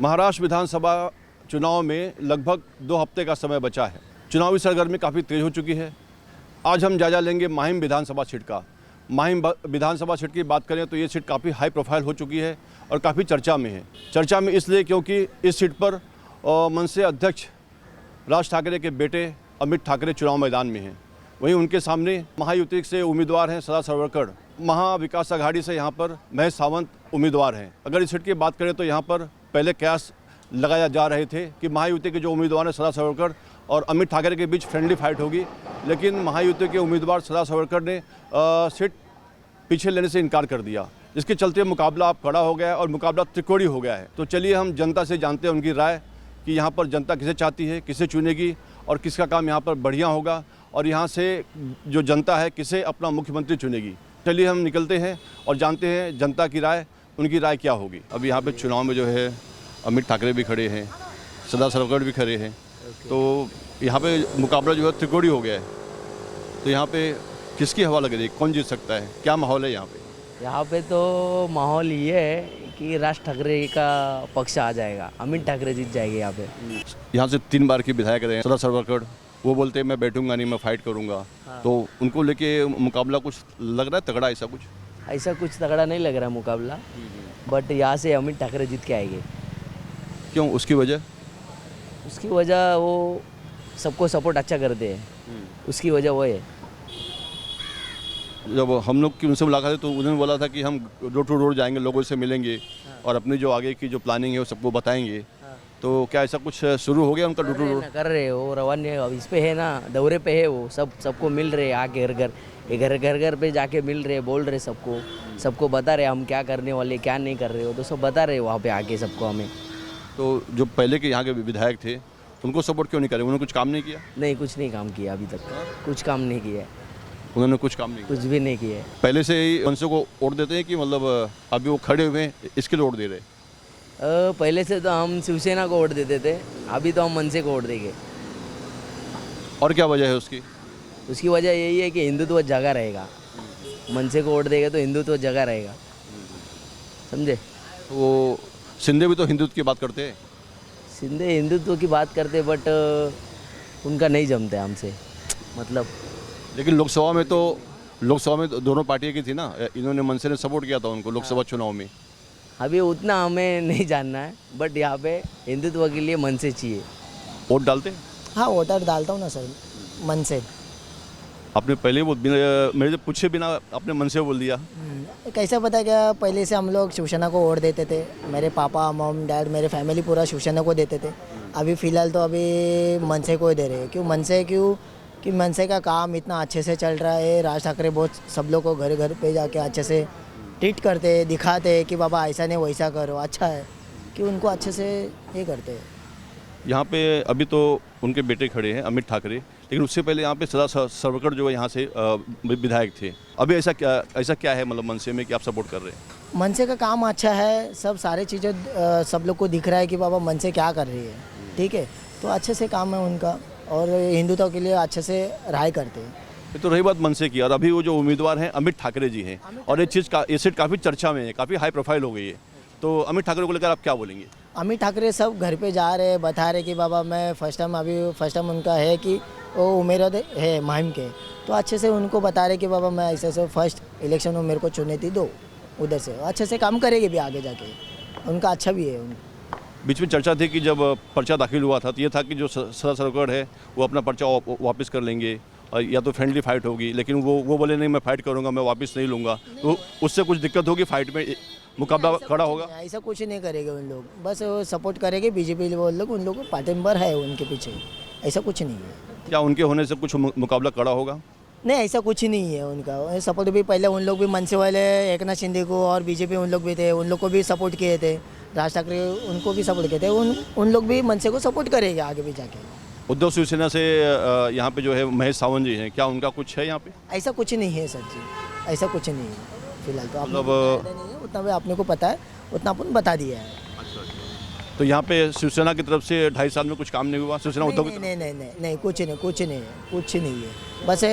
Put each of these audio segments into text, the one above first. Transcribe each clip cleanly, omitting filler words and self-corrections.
महाराष्ट्र विधानसभा चुनाव में लगभग 2 हफ्ते का समय बचा है। चुनावी सरगर्मी काफ़ी तेज हो चुकी है। आज हम जायजा लेंगे माहिम विधानसभा सीट का। माहिम विधानसभा सीट की बात करें तो ये सीट काफ़ी हाई प्रोफाइल हो चुकी है और काफ़ी चर्चा में है। चर्चा में इसलिए क्योंकि इस सीट पर मनसे अध्यक्ष राज ठाकरे के बेटे अमित ठाकरे चुनाव मैदान में हैं। वहीं उनके सामने महायुति से उम्मीदवार हैं सदा सावरकर। महाविकास आघाड़ी से यहाँ पर महेश सावंत उम्मीदवार हैं। अगर इस सीट की बात करें तो यहाँ पर पहले कयास लगाया जा रहे थे कि महायुति के जो उम्मीदवार हैं सदा सावरकर और अमित ठाकरे के बीच फ्रेंडली फाइट होगी, लेकिन महायुति के उम्मीदवार सदा सावरकर ने सीट पीछे लेने से इनकार कर दिया। इसके चलते मुकाबला अब कड़ा हो गया है और मुकाबला त्रिकोणीय हो गया है। तो चलिए हम जनता से जानते हैं उनकी राय कि यहाँ पर जनता किसे चाहती है, किसे चुनेगी और किसका काम यहाँ पर बढ़िया होगा और यहाँ से जो जनता है किसे अपना मुख्यमंत्री चुनेगी। चलिए हम निकलते हैं और जानते हैं जनता की राय, उनकी राय क्या होगी। अब यहाँ पे चुनाव में जो है अमित ठाकरे भी खड़े हैं, सदा सावरकर भी खड़े हैं। तो यहाँ पे मुकाबला जो है त्रिकोणीय हो गया है। तो यहाँ पे किसकी हवा लग रही है, कौन जीत सकता है, क्या माहौल है यहाँ पे? यहाँ पे तो माहौल ये है कि राज ठाकरे का पक्ष आ जाएगा, अमित ठाकरे जीत जाएंगे यहाँ पे। यहाँ से 3 बार के विधायक रहे हैं सदा सावरकर, वो बोलते हैं मैं बैठूंगा नहीं, मैं फाइट करूंगा। हाँ। तो उनको लेके मुकाबला कुछ लग रहा है तगड़ा? ऐसा कुछ तगड़ा नहीं लग रहा मुकाबला, बट यहाँ से अमित ठाकरे जीत के आएंगे। क्यों, उसकी वजह? उसकी वजह वो सबको सपोर्ट अच्छा करते हैं, उसकी वजह वो है। जब हम लोग की उनसे मुलाकात है तो उन्होंने बोला था कि हम डोर टू डोर जाएंगे, लोगों से मिलेंगे और अपनी जो आगे की जो प्लानिंग है वो सबको बताएंगे। तो क्या ऐसा कुछ शुरू हो गया उनका? डोर टू डोर कर रहे हो, रवाना अब इस पे है ना, दौरे पे है वो, सबको मिल रहे आके घर पे जाके मिल रहे, बोल रहे सबको बता रहे हम क्या करने वाले, क्या नहीं कर रहे हो, तो सब बता रहे वहाँ पे आके सबको हमें। तो जो पहले के यहाँ के विधायक थे उनको सपोर्ट क्यों नहीं करे? उन्होंने कुछ काम नहीं किया? नहीं, कुछ नहीं काम किया अभी तक, कुछ काम नहीं किया। उन्होंने कुछ काम नहीं किया? कुछ भी नहीं किया। पहले से ही मनसे को वोट देते हैं कि मतलब अभी वो खड़े हुए हैं इसके लिए वोट दे रहे? पहले से तो हम शिवसेना को वोट देते थे, अभी तो हम मनसे को वोट देंगे। और क्या वजह है उसकी? उसकी वजह यही है कि हिंदुत्व जगह रहेगा। मनसे को वोट देंगे तो हिंदुत्व जगह रहेगा, समझे? वो शिंदे भी तो हिंदुत्व की बात करते हैं। शिंदे हिंदुत्व की बात करते, बट उनका नहीं जमता हमसे, मतलब। लेकिन लोकसभा में तो दोनों पार्टियों की थी ना, इन्होंने मनसे ने सपोर्ट किया था उनको लोकसभा चुनाव में। अभी उतना हमें नहीं जानना है, बट यहाँ पे हिंदुत्व के लिए मन से चाहिए। वोट डालते? हाँ, वोटर डालता हूँ ना सर, मन से। आपने पहले वो मेरे से पूछे बिना अपने मन से बोल दिया। कैसा पता क्या, पहले से हम लोग शिवसेना को वोट देते थे। मेरे पापा, मम, डैड, मेरे फैमिली पूरा शिवसेना को देते थे। अभी फ़िलहाल तो अभी मनसे को ही दे रहे हैं। क्यों कि मनसे का काम इतना अच्छे से चल रहा है। राज ठाकरे बहुत सब लोग को घर घर पे जाके अच्छे से ट्रीट करते हैं, दिखाते हैं कि बाबा ऐसा नहीं वैसा करो, अच्छा है, कि उनको अच्छे से ये करते हैं। यहाँ पे अभी तो उनके बेटे खड़े हैं अमित ठाकरे, लेकिन उससे पहले यहाँ पे सदा सावरकर जो है यहाँ से विधायक थे। अभी ऐसा क्या है मतलब मनसे में कि आप सपोर्ट कर रहे हैं? मनसे का काम अच्छा है, सब सारे चीज़ें सब लोग को दिख रहा है कि बाबा मनसे क्या कर रही है, ठीक है। तो अच्छे से काम है उनका और हिंदुत्व के लिए अच्छे से राय करते हैं। ये तो रही बात मनसे की। और अभी वो जो उम्मीदवार हैं अमित ठाकरे जी हैं और ये सीट काफ़ी चर्चा में है, काफ़ी हाई प्रोफाइल हो गई है। तो अमित ठाकरे को लेकर आप क्या बोलेंगे? अमित ठाकरे सब घर पे जा रहे हैं, बता रहे कि बाबा मैं फर्स्ट टाइम उनका है कि वो उम्मीदवार है माहिम के, तो अच्छे से उनको बता रहे कि बाबा मैं ऐसे फर्स्ट इलेक्शन में मेरे को चुनौती दो, उधर से अच्छे से काम करेंगे भी आगे जाके, उनका अच्छा भी है। बीच में चर्चा थी कि जब पर्चा दाखिल हुआ था तो ये था कि जो सदा सावरकर है वो अपना पर्चा वापस कर लेंगे या तो फ्रेंडली फाइट होगी, लेकिन वो बोले नहीं मैं फाइट करूंगा, मैं वापस नहीं लूँगा। तो उससे कुछ दिक्कत होगी, फाइट में मुकाबला खड़ा होगा? ऐसा कुछ नहीं करेंगे उन लोग, बस सपोर्ट करेंगे बीजेपी वो लोग, उन लोग पार्टी मेंबर है उनके पीछे, ऐसा कुछ नहीं है। क्या उनके होने से कुछ मुकाबला खड़ा होगा? नहीं, ऐसा कुछ नहीं है उनका सपोर्ट। भी पहले उन लोग भी मनसे वाले एकनाथ शिंदे को और बीजेपी उन लोग भी थे, उन लोग को भी सपोर्ट किए थे। राज ठाकरे उनको भी सपोर्ट किए थे, उन लोग भी मनसे को सपोर्ट करेंगे आगे भी जाके। उद्धव शिवसेना से यहाँ पे जो है महेश सावंत जी हैं, क्या उनका कुछ है यहाँ पे? ऐसा कुछ नहीं है सर जी, ऐसा कुछ नहीं है फिलहाल। तो मतलब नहीं है उतना, भी आपने को पता है उतना अपन बता दिया है। तो यहाँ पे शिवसेना की तरफ से 2.5 साल में कुछ काम नहीं हुआ? शिवसेना उद्धव नहीं, कुछ नहीं है। बस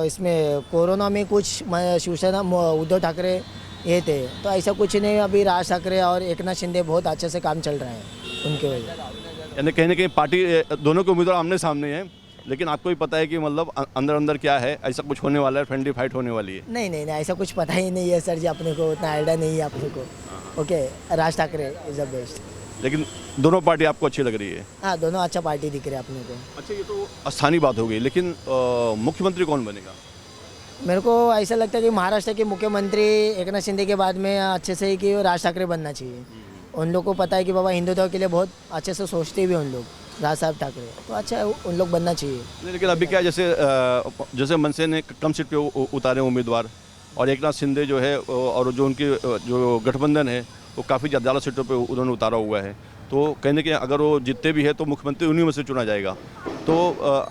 इसमें कोरोना में कुछ शिवसेना उद्धव ठाकरे ये थे। तो ऐसा कुछ नहीं, अभी राज ठाकरे और एकनाथ शिंदे बहुत अच्छे से काम चल रहा है उनके वजह। यानी कहीं ना कहीं पार्टी दोनों के उम्मीदवार आमने सामने हैं, लेकिन आपको भी पता है कि मतलब अंदर अंदर क्या है, ऐसा कुछ होने वाला है, फ्रेंडली फाइट होने वाली है। नहीं नहीं नहीं, ऐसा कुछ पता ही नहीं है सर जी, अपने को उतना आइडिया नहीं है अपने को। Okay, Raj Thackeray is the best. लेकिन दोनों पार्टी आपको अच्छी लग रही है। हाँ, दोनों अच्छा पार्टी दिख रहे हैं अपने को। अच्छा, ये तो स्थानीय बात हो गई, लेकिन मुख्यमंत्री कौन बनेगा? मेरे को ऐसा लगता है कि महाराष्ट्र के मुख्यमंत्री एकनाथ शिंदे के बाद में अच्छे से ही कि राज ठाकरे बनना चाहिए। उन लोग को पता है कि बाबा हिंदुत्व के लिए बहुत अच्छे से सोचते भी उन लोग, राज साहब ठाकरे, तो अच्छा है, उन लोग बनना चाहिए। लेकिन अभी क्या है, जैसे मनसे ने कम सीट पे उतारे उम्मीदवार, और एकनाथ शिंदे जो है और जो उनकी जो गठबंधन है वो काफ़ी ज़्यादा सीटों पे उन्होंने उतारा हुआ है। तो कहने के अगर वो जीतते भी है तो मुख्यमंत्री उन्हीं में से चुना जाएगा। तो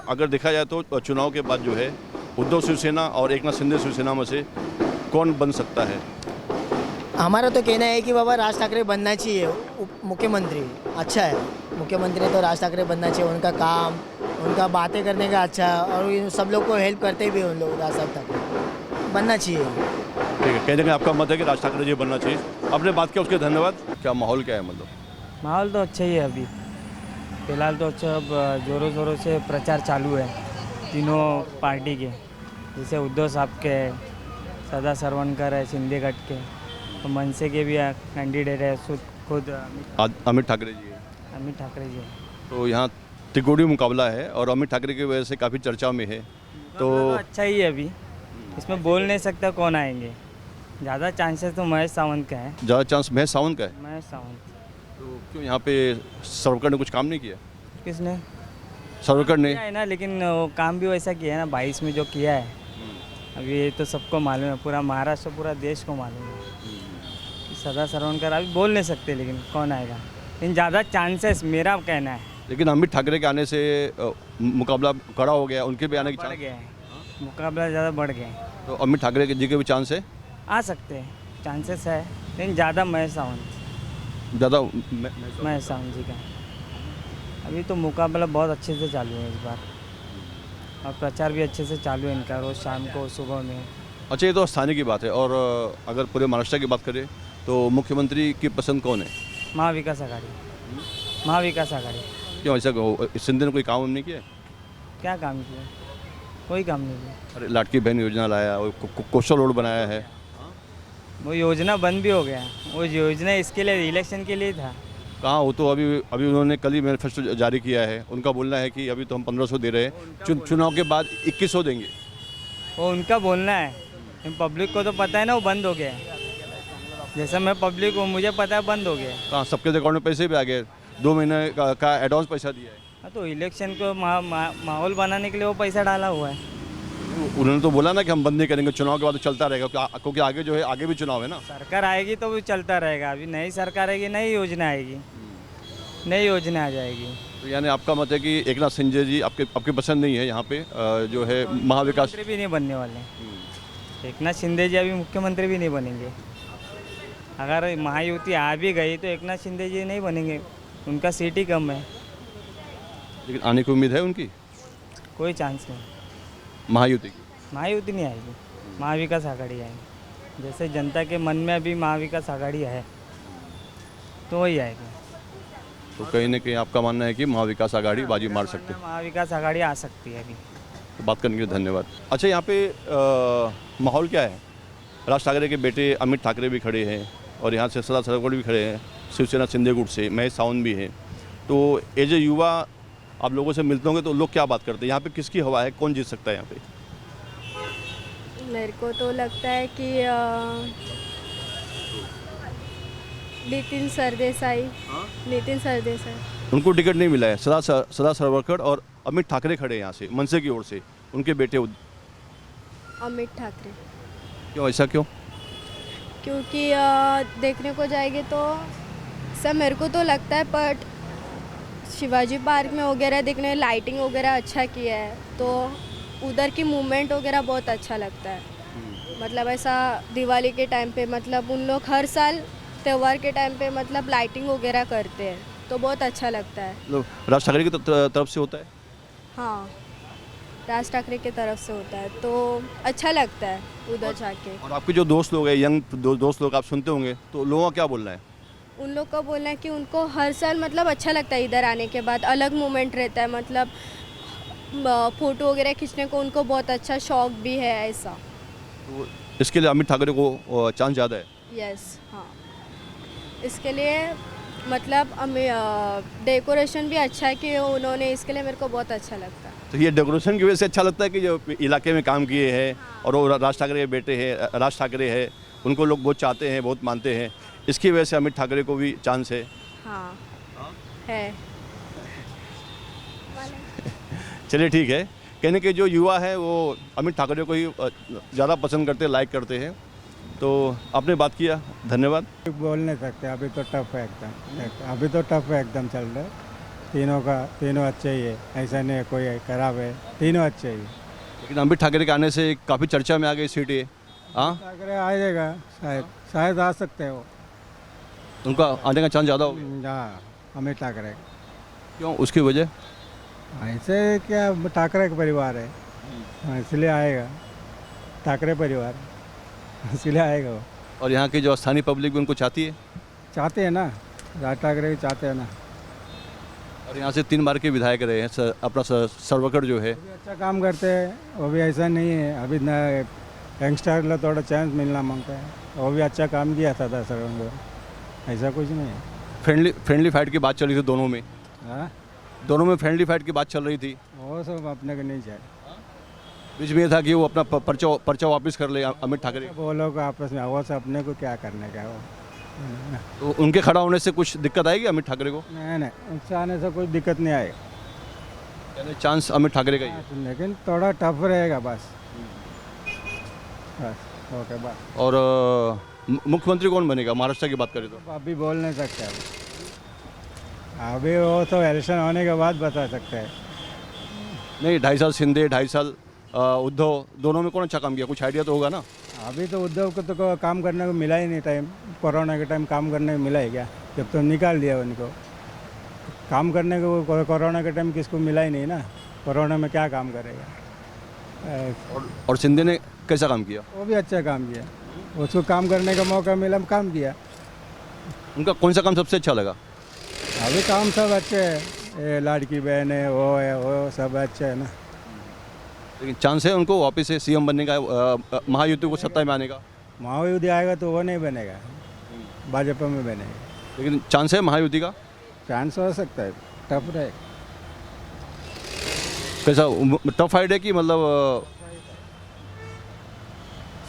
अगर देखा जाए तो चुनाव के बाद जो है उद्धव शिवसेना और एकनाथ शिंदे शिवसेना में से कौन बन सकता है? हमारा तो कहना है कि बाबा राज ठाकरे बनना चाहिए मुख्यमंत्री। अच्छा है, मुख्यमंत्री तो राज ठाकरे बनना चाहिए। उनका काम, उनका बातें करने का अच्छा, और ये सब लोग को हेल्प करते भी उन लोग, राज साहब ठाकरे बनना चाहिए। ठीक है, कहने का आपका मत है कि राज ठाकरे जी बनना चाहिए। आपने बात किया उसके धन्यवाद। क्या माहौल क्या है मतलब? माहौल तो अच्छा ही है अभी फ़िलहाल तो। अच्छा, अब ज़ोरों ज़ोरों से प्रचार चालू है तीनों पार्टी के, जैसे उद्धव साहब के, सदा सरवणकर है शिंदे गट के, तो मनसे के भी कैंडिडेट है खुद अमित ठाकरे जी है। अमित ठाकरे जी है। तो यहाँ त्रिकोणीय मुकाबला है और अमित ठाकरे की वजह से काफ़ी चर्चा में है। तो अच्छा ही है अभी, इसमें बोल नहीं सकता कौन आएंगे। ज़्यादा चांसेस तो महेश सावंत का है। ज़्यादा चांस महेश सावंत का है। महेश सावंत। तो क्यों यहाँ पे सरवकर ने कुछ काम नहीं किया? किसने? सरवकर ने। किया है ना, लेकिन वो काम भी वैसा किया है ना 22 में जो किया है। अभी ये तो सबको मालूम है, पूरा महाराष्ट्र, पूरा देश को मालूम है कि सदा सरवणकर अभी बोल नहीं सकते लेकिन कौन आएगा। लेकिन ज़्यादा चांसेस मेरा कहना है। लेकिन अमित ठाकरे के आने से मुकाबला कड़ा हो गया, उनके भी आने की बढ़ चांस। गया है, मुकाबला ज़्यादा बढ़ गया है। तो अमित ठाकरे जी के भी चांस है? आ सकते हैं, चांसेस है, लेकिन ज़्यादा महेश सावंत, ज़्यादा महेश सावंत जी का। अभी तो मुकाबला बहुत अच्छे से चालू है इस बार, और प्रचार भी अच्छे से चालू है इनका, रोज़ शाम को सुबह में। अच्छा, ये तो स्थानीय की बात है। और अगर पूरे महाराष्ट्र की बात करें तो मुख्यमंत्री की पसंद कौन है? महाविकास आघाड़ी, महाविकास आघाड़ी। क्यों ऐसा शिंदे ने कोई काम नहीं किया? क्या काम किया? कोई काम नहीं किया। अरे लाटकी बहन योजना लाया, कोस्टल रोड बनाया है। वो योजना बंद भी हो गया। वो योजना इसके लिए, इलेक्शन के लिए था। कहाँ हो, तो अभी उन्होंने कल ही मैनिफेस्टो जारी किया है। उनका बोलना है कि अभी तो हम 1500 दे रहे हैं, चुनाव के बाद 2100 देंगे। वो उनका बोलना है, पब्लिक को तो पता है ना वो बंद हो गया है। जैसा मैं पब्लिक हूँ, मुझे पता है बंद हो गया है। कहाँ सबके अकाउंट में पैसे भी आ गए, 2 महीने का एडवांस पैसा दिया है। हाँ, तो इलेक्शन को माहौल बनाने के लिए वो पैसा डाला हुआ है। उन्होंने तो बोला ना कि हम बंद नहीं करेंगे, चुनाव के बाद तो चलता रहेगा, क्योंकि आगे जो है आगे भी चुनाव है ना। सरकार आएगी तो भी चलता रहेगा। अभी नई सरकार आएगी, नई योजना आएगी, नई योजना आ जाएगी। तो यानी आपका मत है कि एकनाथ शिंदे जी आपके पसंद नहीं है यहाँ पे जो है महाविकास। मुख्यमंत्री भी नहीं बनने वाले। एकनाथ शिंदे जी अभी मुख्यमंत्री भी नहीं बनेंगे। अगर महायुति आ भी गई तो एकनाथ शिंदे जी नहीं बनेंगे, उनका सीट ही कम है। लेकिन आने की उम्मीद है उनकी? कोई चांस नहीं। महायुति की? महायुति नहीं आएगी, महाविकास आघाड़ी आएगी। जैसे जनता के मन में अभी महाविकास आघाड़ी है तो वही आएगी। तो कहीं ना कहीं आपका मानना है कि महाविकास आघाड़ी बाजी मार सकते हैं? महाविकास आघाड़ी आ सकती है अभी। तो बात करने के लिए धन्यवाद। अच्छा, यहाँ पे माहौल क्या है? राज ठाकरे के बेटे अमित ठाकरे भी खड़े हैं और यहाँ से सदा सरवकर भी खड़े हैं, शिवसेना शिंदे गुट से महेश सावंत भी हैं। तो एज ए युवा आप लोगों से मिलते होंगे तो लोग क्या बात करते हैं, यहाँ पे किसकी हवा है, कौन जीत सकता है यहाँ पे? मेरे को तो लगता है कि नितिन सरदेसाई। उनको टिकट नहीं मिला है। सदा सरवकर और अमित ठाकरे खड़े हैं यहाँ से मनसे की ओर से, उनके बेटे अमित ठाकरे। क्यों, ऐसा क्यों? क्योंकि देखने को जाएंगे तो सब मेरे को तो लगता है, बट शिवाजी पार्क में वगैरह देखने लाइटिंग वगैरह अच्छा किया है, तो उधर की मूवमेंट वगैरह बहुत अच्छा लगता है। मतलब ऐसा दिवाली के टाइम पे, मतलब उन लोग हर साल त्यौहार के टाइम पे मतलब लाइटिंग वगैरह करते हैं, तो बहुत अच्छा लगता है। राज ठाकरे की तरफ से होता है? हाँ, राज ठाकरे की तरफ से होता है, तो अच्छा लगता है उधर जाके। और आपके जो दोस्त लोग हैं, यंग दोस्त लोग आप सुनते होंगे, तो लोगों का क्या बोलना है? उन लोग का बोलना है कि उनको हर साल मतलब अच्छा लगता है इधर आने के बाद, अलग मोमेंट रहता है, मतलब फ़ोटो वगैरह खींचने को उनको बहुत अच्छा शौक भी है ऐसा। तो इसके लिए अमित ठाकरे को चांस ज़्यादा है। यस, हाँ, इसके लिए मतलब डेकोरेशन भी अच्छा है कि उन्होंने, इसके लिए मेरे को बहुत अच्छा लगता है। तो ये डेकोरेशन की वजह से अच्छा लगता है कि जो इलाके में काम किए हैं और वो राज ठाकरे के बेटे हैं, राज ठाकरे हैं, उनको लोग बहुत चाहते हैं, बहुत मानते हैं, इसकी वजह से अमित ठाकरे को भी चांस है। हाँ, है। चलिए ठीक है, कहने के जो युवा है वो अमित ठाकरे को ही ज़्यादा पसंद करते हैं, लाइक करते हैं। तो आपने बात किया, धन्यवाद। बोल नहीं सकते, अभी तो टफ है एकदम, अभी तो टफ है एकदम चल रहा है। तीनों अच्छे ही है, ऐसा नहीं है कोई खराब है, तीनों अच्छे ही है। लेकिन अमित ठाकरे के आने से काफ़ी चर्चा में आ गई सीट ये। हाँ, ठाकरे आ जाएगा, शायद आ सकते हो। उनका आने का चांस ज़्यादा होगा। हाँ, अमित ठाकरे। क्यों, उसकी वजह? ऐसे क्या, ठाकरे का परिवार है, हाँ, इसलिए आएगा। ठाकरे परिवार इसलिए आएगा वो। और यहाँ की जो स्थानीय पब्लिक भी उनको चाहती है। चाहते हैं ना, राज ठाकरे भी चाहते हैं ना। और यहाँ से 3 बार के विधायक रहे हैं, अपना सर्वकर जो है। वो भी अच्छा काम करते हैं, वो भी ऐसा नहीं है, अभी न यंगस्टर लो थोड़ा चांस मिलना मांगता है, वो भी अच्छा काम किया था सर उनको, ऐसा कुछ नहीं है। फ्रेंडली फाइट की बात चल रही थी दोनों में। हाँ, दोनों में फ्रेंडली फाइट की बात चल रही थी। वो सब अपने को नहीं चाहिए। बीच में ये था कि वो अपना पर्चा वापस कर ले अमित ठाकरे। वो लोग आपस में वो से अपने को क्या करने का वो। तो उनके खड़ा होने से कुछ दिक्कत आएगी अमित ठाकरे को? नहीं, उससे आने से कोई दिक्कत नहीं आएगी, यानी चांस अमित ठाकरे का ही है। लेकिन थोड़ा टफ रहेगा बस। ओके, बस। और मुख्यमंत्री कौन बनेगा महाराष्ट्र की बात करें तो? अभी बोल नहीं सकते, अभी वो तो इलेक्शन होने के बाद बता सकते हैं। नहीं, 2.5 साल शिंदे, 2.5 साल उद्धव, दोनों में कौन अच्छा काम किया? कुछ आइडिया तो होगा ना। अभी तो उद्धव को तो काम करने को मिला ही नहीं, टाइम कोरोना के टाइम काम करने को मिला है क्या? जब तो निकाल दिया उनको काम करने को, कोरोना के टाइम किसको मिला ही नहीं ना, कोरोना में क्या काम करेगा। और शिंदे ने कैसा काम किया? वो भी अच्छा काम किया, उसको काम करने का मौका मिला, काम किया। उनका कौन सा काम सबसे अच्छा लगा? अभी काम सब अच्छे है, ये लाड़की बहन है, वो सब अच्छे है ना। लेकिन चांस है उनको वापस से सीएम बनने का, महायुति को सत्ता में आने का? महायुति आएगा तो वो नहीं बनेगा, भाजपा में बनेगा। लेकिन चांस है महायुति का? चांस हो सकता है, टफ रहे। कैसा टफ फाइट है कि मतलब?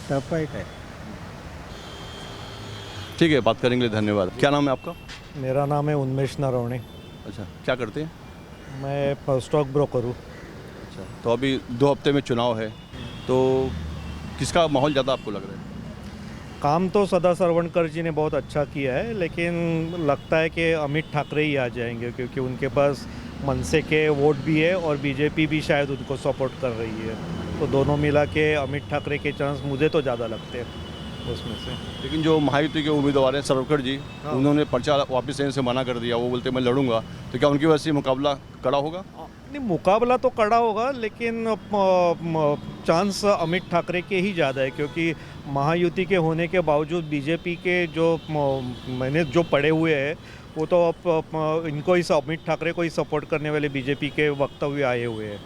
टफ फाइट है। ठीक है, बात करेंगे, धन्यवाद। क्या नाम है आपका? मेरा नाम है उन्मेष नरवणे। अच्छा, क्या करते हैं? मैं स्टॉक ब्रोकर हूँ। अच्छा, तो अभी 2 हफ्ते में चुनाव है, तो किसका माहौल ज़्यादा आपको लग रहा है? काम तो सदा सरवणकर जी ने बहुत अच्छा किया है, लेकिन लगता है कि अमित ठाकरे ही आ जाएंगे, क्योंकि उनके पास मनसे के वोट भी है और बीजेपी भी शायद उनको सपोर्ट कर रही है, तो दोनों मिला के अमित ठाकरे के चांस मुझे तो ज़्यादा लगते हैं उसमें से। लेकिन जो महायुति के उम्मीदवार हैं सर्वकर जी, हाँ। उन्होंने पर्चा वापस लेने से मना कर दिया, वो बोलते मैं लड़ूंगा, तो क्या उनकी वजह से मुकाबला कड़ा होगा? नहीं, मुकाबला तो कड़ा होगा, लेकिन चांस अमित ठाकरे के ही ज़्यादा है, क्योंकि महायुति के होने के बावजूद बीजेपी के जो मैंने जो पढ़े हुए हैं वो तो इनको ही, अमित ठाकरे को ही सपोर्ट करने वाले बीजेपी के वक्तव्य आए हुए हैं।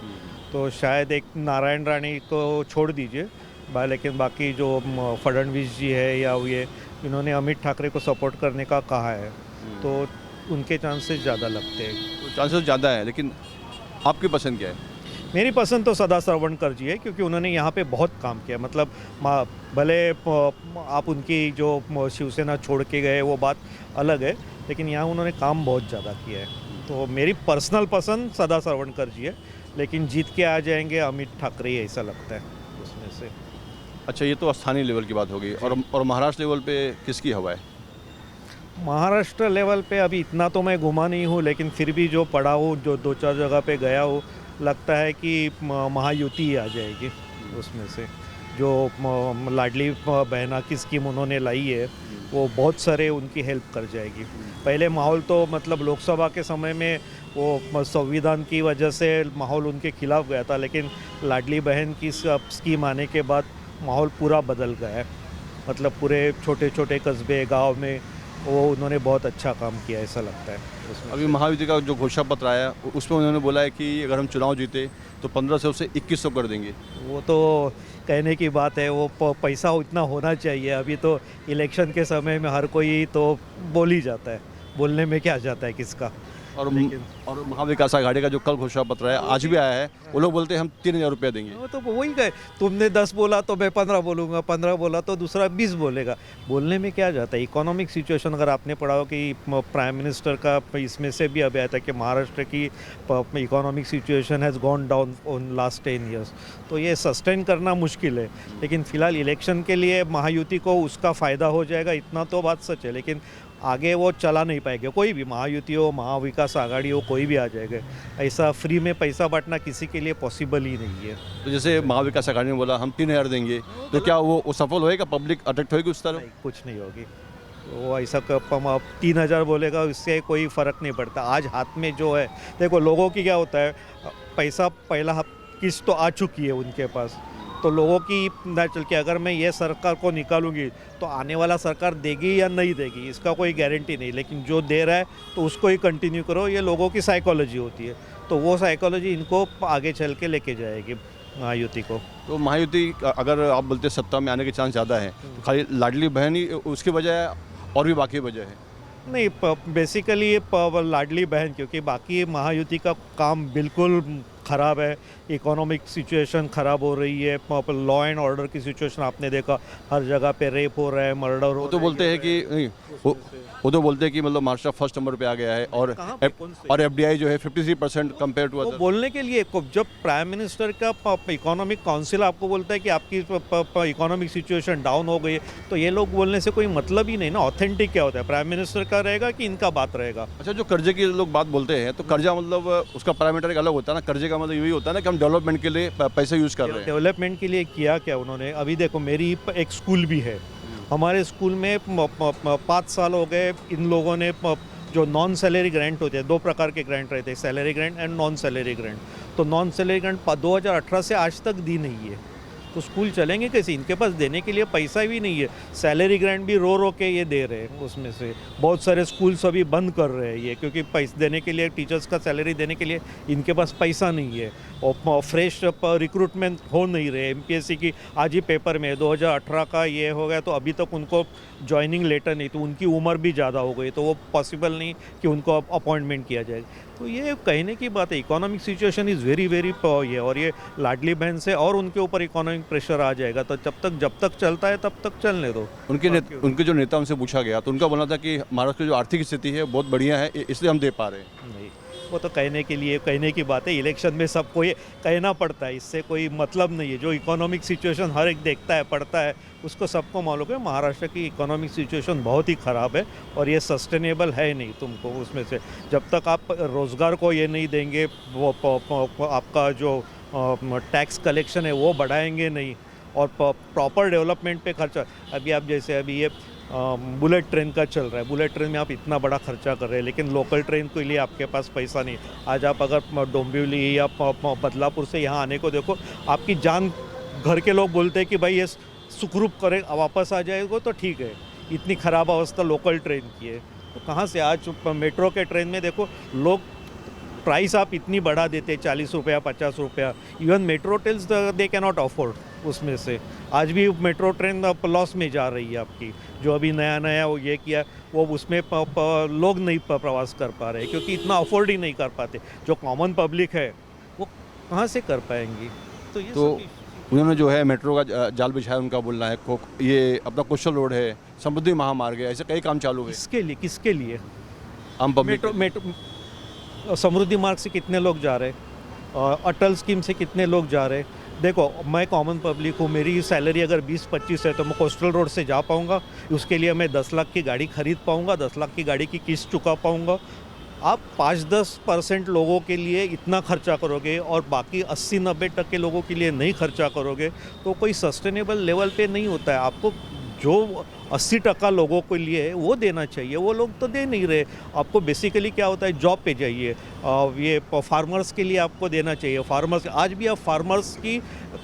तो शायद एक नारायण राणे को छोड़ दीजिए, लेकिन बाकी जो फडणवीस जी है या ये, इन्होंने अमित ठाकरे को सपोर्ट करने का कहा है, तो उनके चांसेस ज़्यादा लगते हैं। तो चांसेस ज़्यादा है, लेकिन आपकी पसंद क्या है? मेरी पसंद तो सदा सरवणकर जी है, क्योंकि उन्होंने यहाँ पे बहुत काम किया। मतलब भले आप उनकी जो शिवसेना छोड़ के गए वो बात अलग है, लेकिन यहाँ उन्होंने काम बहुत ज़्यादा किया है। तो मेरी पर्सनल पसंद सदा सरवणकर जी है, लेकिन जीत के आ जाएंगे अमित ठाकरे, ऐसा लगता है उसमें से। अच्छा, ये तो स्थानीय लेवल की बात होगी, और महाराष्ट्र लेवल पे किसकी हवा है? महाराष्ट्र लेवल पे अभी इतना तो मैं घुमा नहीं हूँ, लेकिन फिर भी जो पढ़ा हूँ, जो 2-4 जगह पे गया हूँ, लगता है कि महायुति ही आ जाएगी उसमें से। जो लाडली बहना की स्कीम उन्होंने लाई है वो बहुत सारे उनकी हेल्प कर जाएगी। पहले माहौल तो मतलब लोकसभा के समय में वो संविधान की वजह से माहौल उनके खिलाफ गया था, लेकिन लाडली बहन की स्कीम आने के बाद माहौल पूरा बदल गया है। मतलब पूरे छोटे छोटे कस्बे गांव में वो उन्होंने बहुत अच्छा काम किया, ऐसा लगता है उसमें। अभी महायुति का जो घोषणा पत्र आया उसमें उन्होंने बोला है कि अगर हम चुनाव जीते तो 1500 से 2100 कर देंगे। वो तो कहने की बात है, वो पैसा उतना होना चाहिए। अभी तो इलेक्शन के समय में हर कोई तो बोल ही जाता है, बोलने में क्या जाता है किसका। और महाविकास आघाड़ी का जो कल घोषणा पत्र है आज भी आया है, वो लोग बोलते हैं हम 3000 रुपया देंगे। वो तो वही गए, तुमने 10 बोला तो मैं 15 बोलूँगा, 15 बोला तो दूसरा 20 बोलेगा। बोलने में क्या जाता है। इकोनॉमिक सिचुएशन अगर आपने पढ़ा हो कि प्राइम मिनिस्टर का इसमें से भी अभी आया था कि महाराष्ट्र की economic situation has gone down on last 10 years, तो ये सस्टेन करना मुश्किल है। लेकिन फ़िलहाल इलेक्शन के लिए महायुति को उसका फ़ायदा हो जाएगा, इतना तो बात सच है। लेकिन आगे वो चला नहीं पाएंगे, कोई भी महायुति हो, महाविकास आघाड़ी हो, कोई भी आ जाएगा। ऐसा फ्री में पैसा बांटना किसी के लिए पॉसिबल ही नहीं है। तो जैसे महाविकास आघाड़ी ने बोला हम 3000 देंगे, तो क्या वो सफल होएगा? पब्लिक अट्रैक्ट होगी उस तरफ? नहीं, कुछ नहीं होगी। वो ऐसा 3000 बोलेगा, उससे कोई फ़र्क नहीं पड़ता। आज हाथ में जो है, देखो लोगों की क्या होता है, पैसा पहला किस्त तो आ चुकी है उनके पास, तो लोगों की ना चल के अगर मैं ये सरकार को निकालूंगी तो आने वाला सरकार देगी या नहीं देगी, इसका कोई गारंटी नहीं। लेकिन जो दे रहा है तो उसको ही कंटिन्यू करो, ये लोगों की साइकोलॉजी होती है। तो वो साइकोलॉजी इनको आगे चल के लेके जाएगी महायुति को। तो महायुति अगर आप बोलते सत्ता में आने के चांस ज़्यादा है, तो खाली लाडली बहन ही उसकी वजह है और भी बाकी वजह है? नहीं, बेसिकली लाडली बहन, क्योंकि बाकी महायुति का काम बिल्कुल ख़राब है। इकोनॉमिक सिचुएशन ख़राब हो रही है, लॉ एंड ऑर्डर की सिचुएशन आपने देखा, हर जगह पे रेप हो रहा है, मर्डर हो रहा है। वो तो बोलते हैं कि नहीं, वो तो बोलते हैं कि मतलब महाराष्ट्र फर्स्ट नंबर पे आ गया है और FDI जो है 53% कंपेयर टू वो अदर। बोलने के लिए जब प्राइम मिनिस्टर का इकोनॉमिक काउंसिल आपको बोलता है कि आपकी इकोनॉमिक सिचुएशन डाउन हो गई है, तो ये लोग बोलने से कोई मतलब ही नहीं ना। ऑथेंटिक क्या होता है, प्राइम मिनिस्टर का रहेगा कि इनका बात रहेगा? अच्छा, जो कर्जे की लोग बात बोलते हैं, तो कर्जा मतलब उसका पैरामीटर एक अलग होता है ना। कर्जे का मतलब यही होता है ना कि हम डेवलपमेंट के लिए पैसे यूज़ कर रहे हैं। डेवलपमेंट के लिए किया क्या उन्होंने? अभी देखो, मेरी एक स्कूल भी है, हमारे स्कूल में 5 साल हो गए। इन लोगों ने जो नॉन सैलरी ग्रांट होते हैं, 2 प्रकार के ग्रांट रहते हैं, salary grant and non salary grant. तो नॉन सैलरी ग्रांट 2018 से आज तक दी नहीं है, तो स्कूल चलेंगे कैसे? इनके पास देने के लिए पैसा भी नहीं है। सैलरी ग्रांट भी रो रो के ये दे रहे हैं, उसमें से बहुत सारे स्कूल्स अभी बंद कर रहे हैं ये, क्योंकि पैसे देने के लिए, टीचर्स का सैलरी देने के लिए इनके पास पैसा नहीं है। और फ्रेश रिक्रूटमेंट हो नहीं रहे। MPSC की आज ही पेपर में 2018 का ये हो गया, तो अभी तक उनको ज्वाइनिंग लेटर नहीं, तो उनकी उम्र भी ज़्यादा हो गई, तो वो पॉसिबल नहीं कि उनको अपॉइंटमेंट किया जाए। तो ये कहने की बात है, economic situation is very very ये, और ये लाडली बहन से और उनके ऊपर इकोनॉमिक प्रेशर आ जाएगा। तो जब तक चलता है तब तक चलने दो। उनके जो नेता उनसे पूछा गया तो उनका बोलना था कि महाराष्ट्र की जो आर्थिक स्थिति है बहुत बढ़िया है, इसलिए हम दे पा रहे हैं। नहीं, वो तो कहने की बात है। इलेक्शन में सबको ये कहना पड़ता है, इससे कोई मतलब नहीं है। जो इकोनॉमिक सिचुएशन हर एक देखता है, पढ़ता है, उसको सबको मालूम है महाराष्ट्र की इकोनॉमिक सिचुएशन बहुत ही ख़राब है और ये सस्टेनेबल है नहीं। तुमको उसमें से जब तक आप रोज़गार को ये नहीं देंगे, वो आपका जो टैक्स कलेक्शन है वो बढ़ाएंगे नहीं, और प्रॉपर डेवलपमेंट पे खर्चा। अभी ये बुलेट ट्रेन का चल रहा है, बुलेट ट्रेन में आप इतना बड़ा खर्चा कर रहे हैं, लेकिन लोकल ट्रेन के लिए आपके पास पैसा नहीं। आज आप अगर डोंबिवली या बदलापुर से यहाँ आने को देखो, आपकी जान, घर के लोग बोलते हैं कि भाई ये सुखरूप करे वापस आ जाएगा तो ठीक है, इतनी ख़राब अवस्था लोकल ट्रेन की है। तो कहाँ से? आज मेट्रो के ट्रेन में देखो, लोग प्राइस आप इतनी बढ़ा देते, 40 रुपया 50 रुपया। Even metro trains they can not afford. उसमें से आज भी मेट्रो ट्रेन लॉस में जा रही है आपकी। जो अभी नया वो ये किया, वो उसमें लोग नहीं प्रवास कर पा रहे, क्योंकि इतना अफोर्ड ही नहीं कर पाते। जो कॉमन पब्लिक है वो कहाँ से कर पाएंगी? तो उन्होंने जो है मेट्रो का जाल बिछाया, उनका बोलना है। ये अपना कोस्टल रोड है, समृद्धि महामार्ग है, ऐसे कई काम चालू है। किसके लिए? आम पब्लिक। मेट्रो समृद्धि मार्ग से कितने लोग जा रहे हैं? अटल स्कीम से कितने लोग जा रहे हैं? देखो, मैं कॉमन पब्लिक हूँ, मेरी सैलरी अगर 20-25 है तो मैं कोस्टल रोड से जा पाऊँगा? उसके लिए मैं 10 लाख की गाड़ी खरीद पाऊँगा? 10 लाख की गाड़ी की किस्त चुका पाऊँगा? आप 5-10% लोगों के लिए इतना खर्चा करोगे और बाकी 80-90% लोगों के लिए नहीं खर्चा करोगे तो कोई सस्टेनेबल लेवल पे नहीं होता है। आपको जो 80% लोगों के लिए है वो देना चाहिए, वो लोग तो दे नहीं रहे। आपको बेसिकली क्या होता है, जॉब पे जाइए, ये फार्मर्स के लिए आपको देना चाहिए। फार्मर्स आज भी आप फार्मर्स की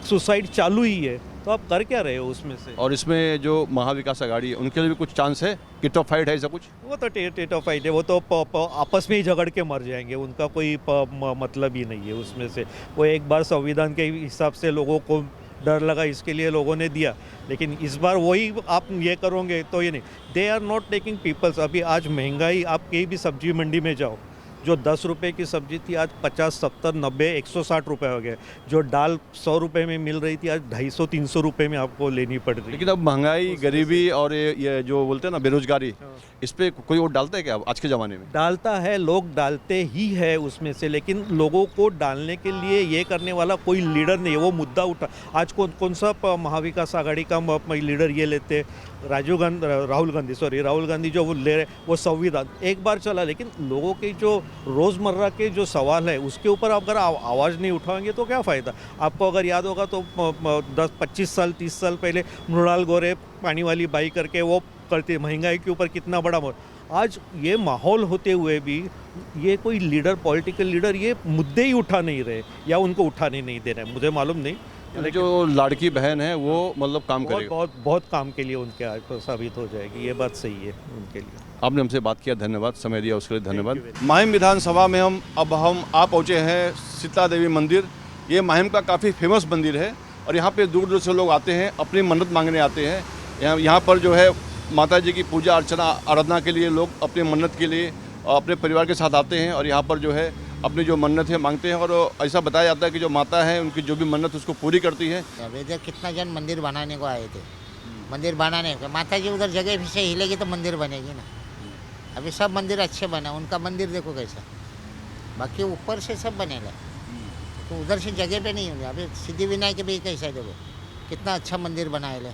सुसाइड चालू ही है, तो आप कर क्या रहे हो उसमें से? और इसमें जो महाविकास आघाड़ी है उनके लिए भी कुछ चांस है कि टफ फाइट है, ऐसा कुछ? वो तो टेटो फाइट है, वो तो आपस में ही झगड़ के मर जाएंगे, उनका कोई मतलब ही नहीं है उसमें से। वो एक बार संविधान के हिसाब से लोगों को डर लगा, इसके लिए लोगों ने दिया, लेकिन इस बार वही आप ये करोगे तो ये नहीं। They are not taking peoples. अभी आज महंगाई, आप कहीं भी सब्जी मंडी में जाओ, जो 10 रुपये की सब्जी थी आज 50, 70, 90, 160 रुपये हो गए। जो दाल 100 रुपये में मिल रही थी आज 250-300 रुपये में आपको लेनी पड़ रही है। लेकिन अब महंगाई, गरीबी और ये जो बोलते हैं ना बेरोजगारी, इस पे कोई वोट डालता है क्या अब आज के ज़माने में? डालता है, लोग डालते ही है उसमें से, लेकिन लोगों को डालने के लिए ये करने वाला कोई लीडर नहीं है। वो मुद्दा उठा, आज कौन सा महाविकास आघाड़ी का लीडर ये लेते, राहुल गांधी जो वो ले रहे, वो संविधान एक बार चला, लेकिन लोगों के जो रोज़मर्रा के जो सवाल है उसके ऊपर अगर आवाज़ नहीं उठाएंगे तो क्या फ़ायदा। आपको अगर याद होगा तो 10-25 साल 30 साल पहले मृणाल गौरे पानी वाली बाई करके वो करते, महंगाई के ऊपर कितना बड़ा आज ये माहौल होते हुए भी ये कोई लीडर, पॉलिटिकल लीडर ये मुद्दे ही उठा नहीं रहे या उनको उठाने नहीं दे रहे, मुझे मालूम नहीं। यानी जो लाड़की बहन है वो मतलब काम करेगी, बहुत काम के लिए उनके आज तो साबित हो जाएगी, ये बात सही है उनके लिए। आपने हमसे बात किया, धन्यवाद, समय दिया उसके लिए धन्यवाद। माहिम विधानसभा में हम आ पहुँचे हैं शीतला देवी मंदिर। ये माहिम का काफ़ी फेमस मंदिर है और यहाँ पे दूर दूर से लोग आते हैं, अपनी मन्नत मांगने आते हैं। यहाँ पर जो है माता जी की पूजा अर्चना आराधना के लिए लोग अपनी मन्नत के लिए अपने परिवार के साथ आते हैं और यहाँ पर जो है अपनी जो मन्नत है मांगते हैं। और ऐसा बताया जाता है कि जो माता है उनकी जो भी मन्नत उसको पूरी करती है। इधर कितना जन मंदिर बनाने को आए थे, मंदिर बनाने को माता जी उधर जगह भी से हिलेगी तो मंदिर बनेगी ना। अभी सब मंदिर अच्छे बना, उनका मंदिर देखो कैसा, बाकी ऊपर से सब बनेगा तो उधर से जगह पे नहीं होंगे। अभी सिद्धिविनायक भी कैसा है, देखो कितना अच्छा मंदिर बनाए ले,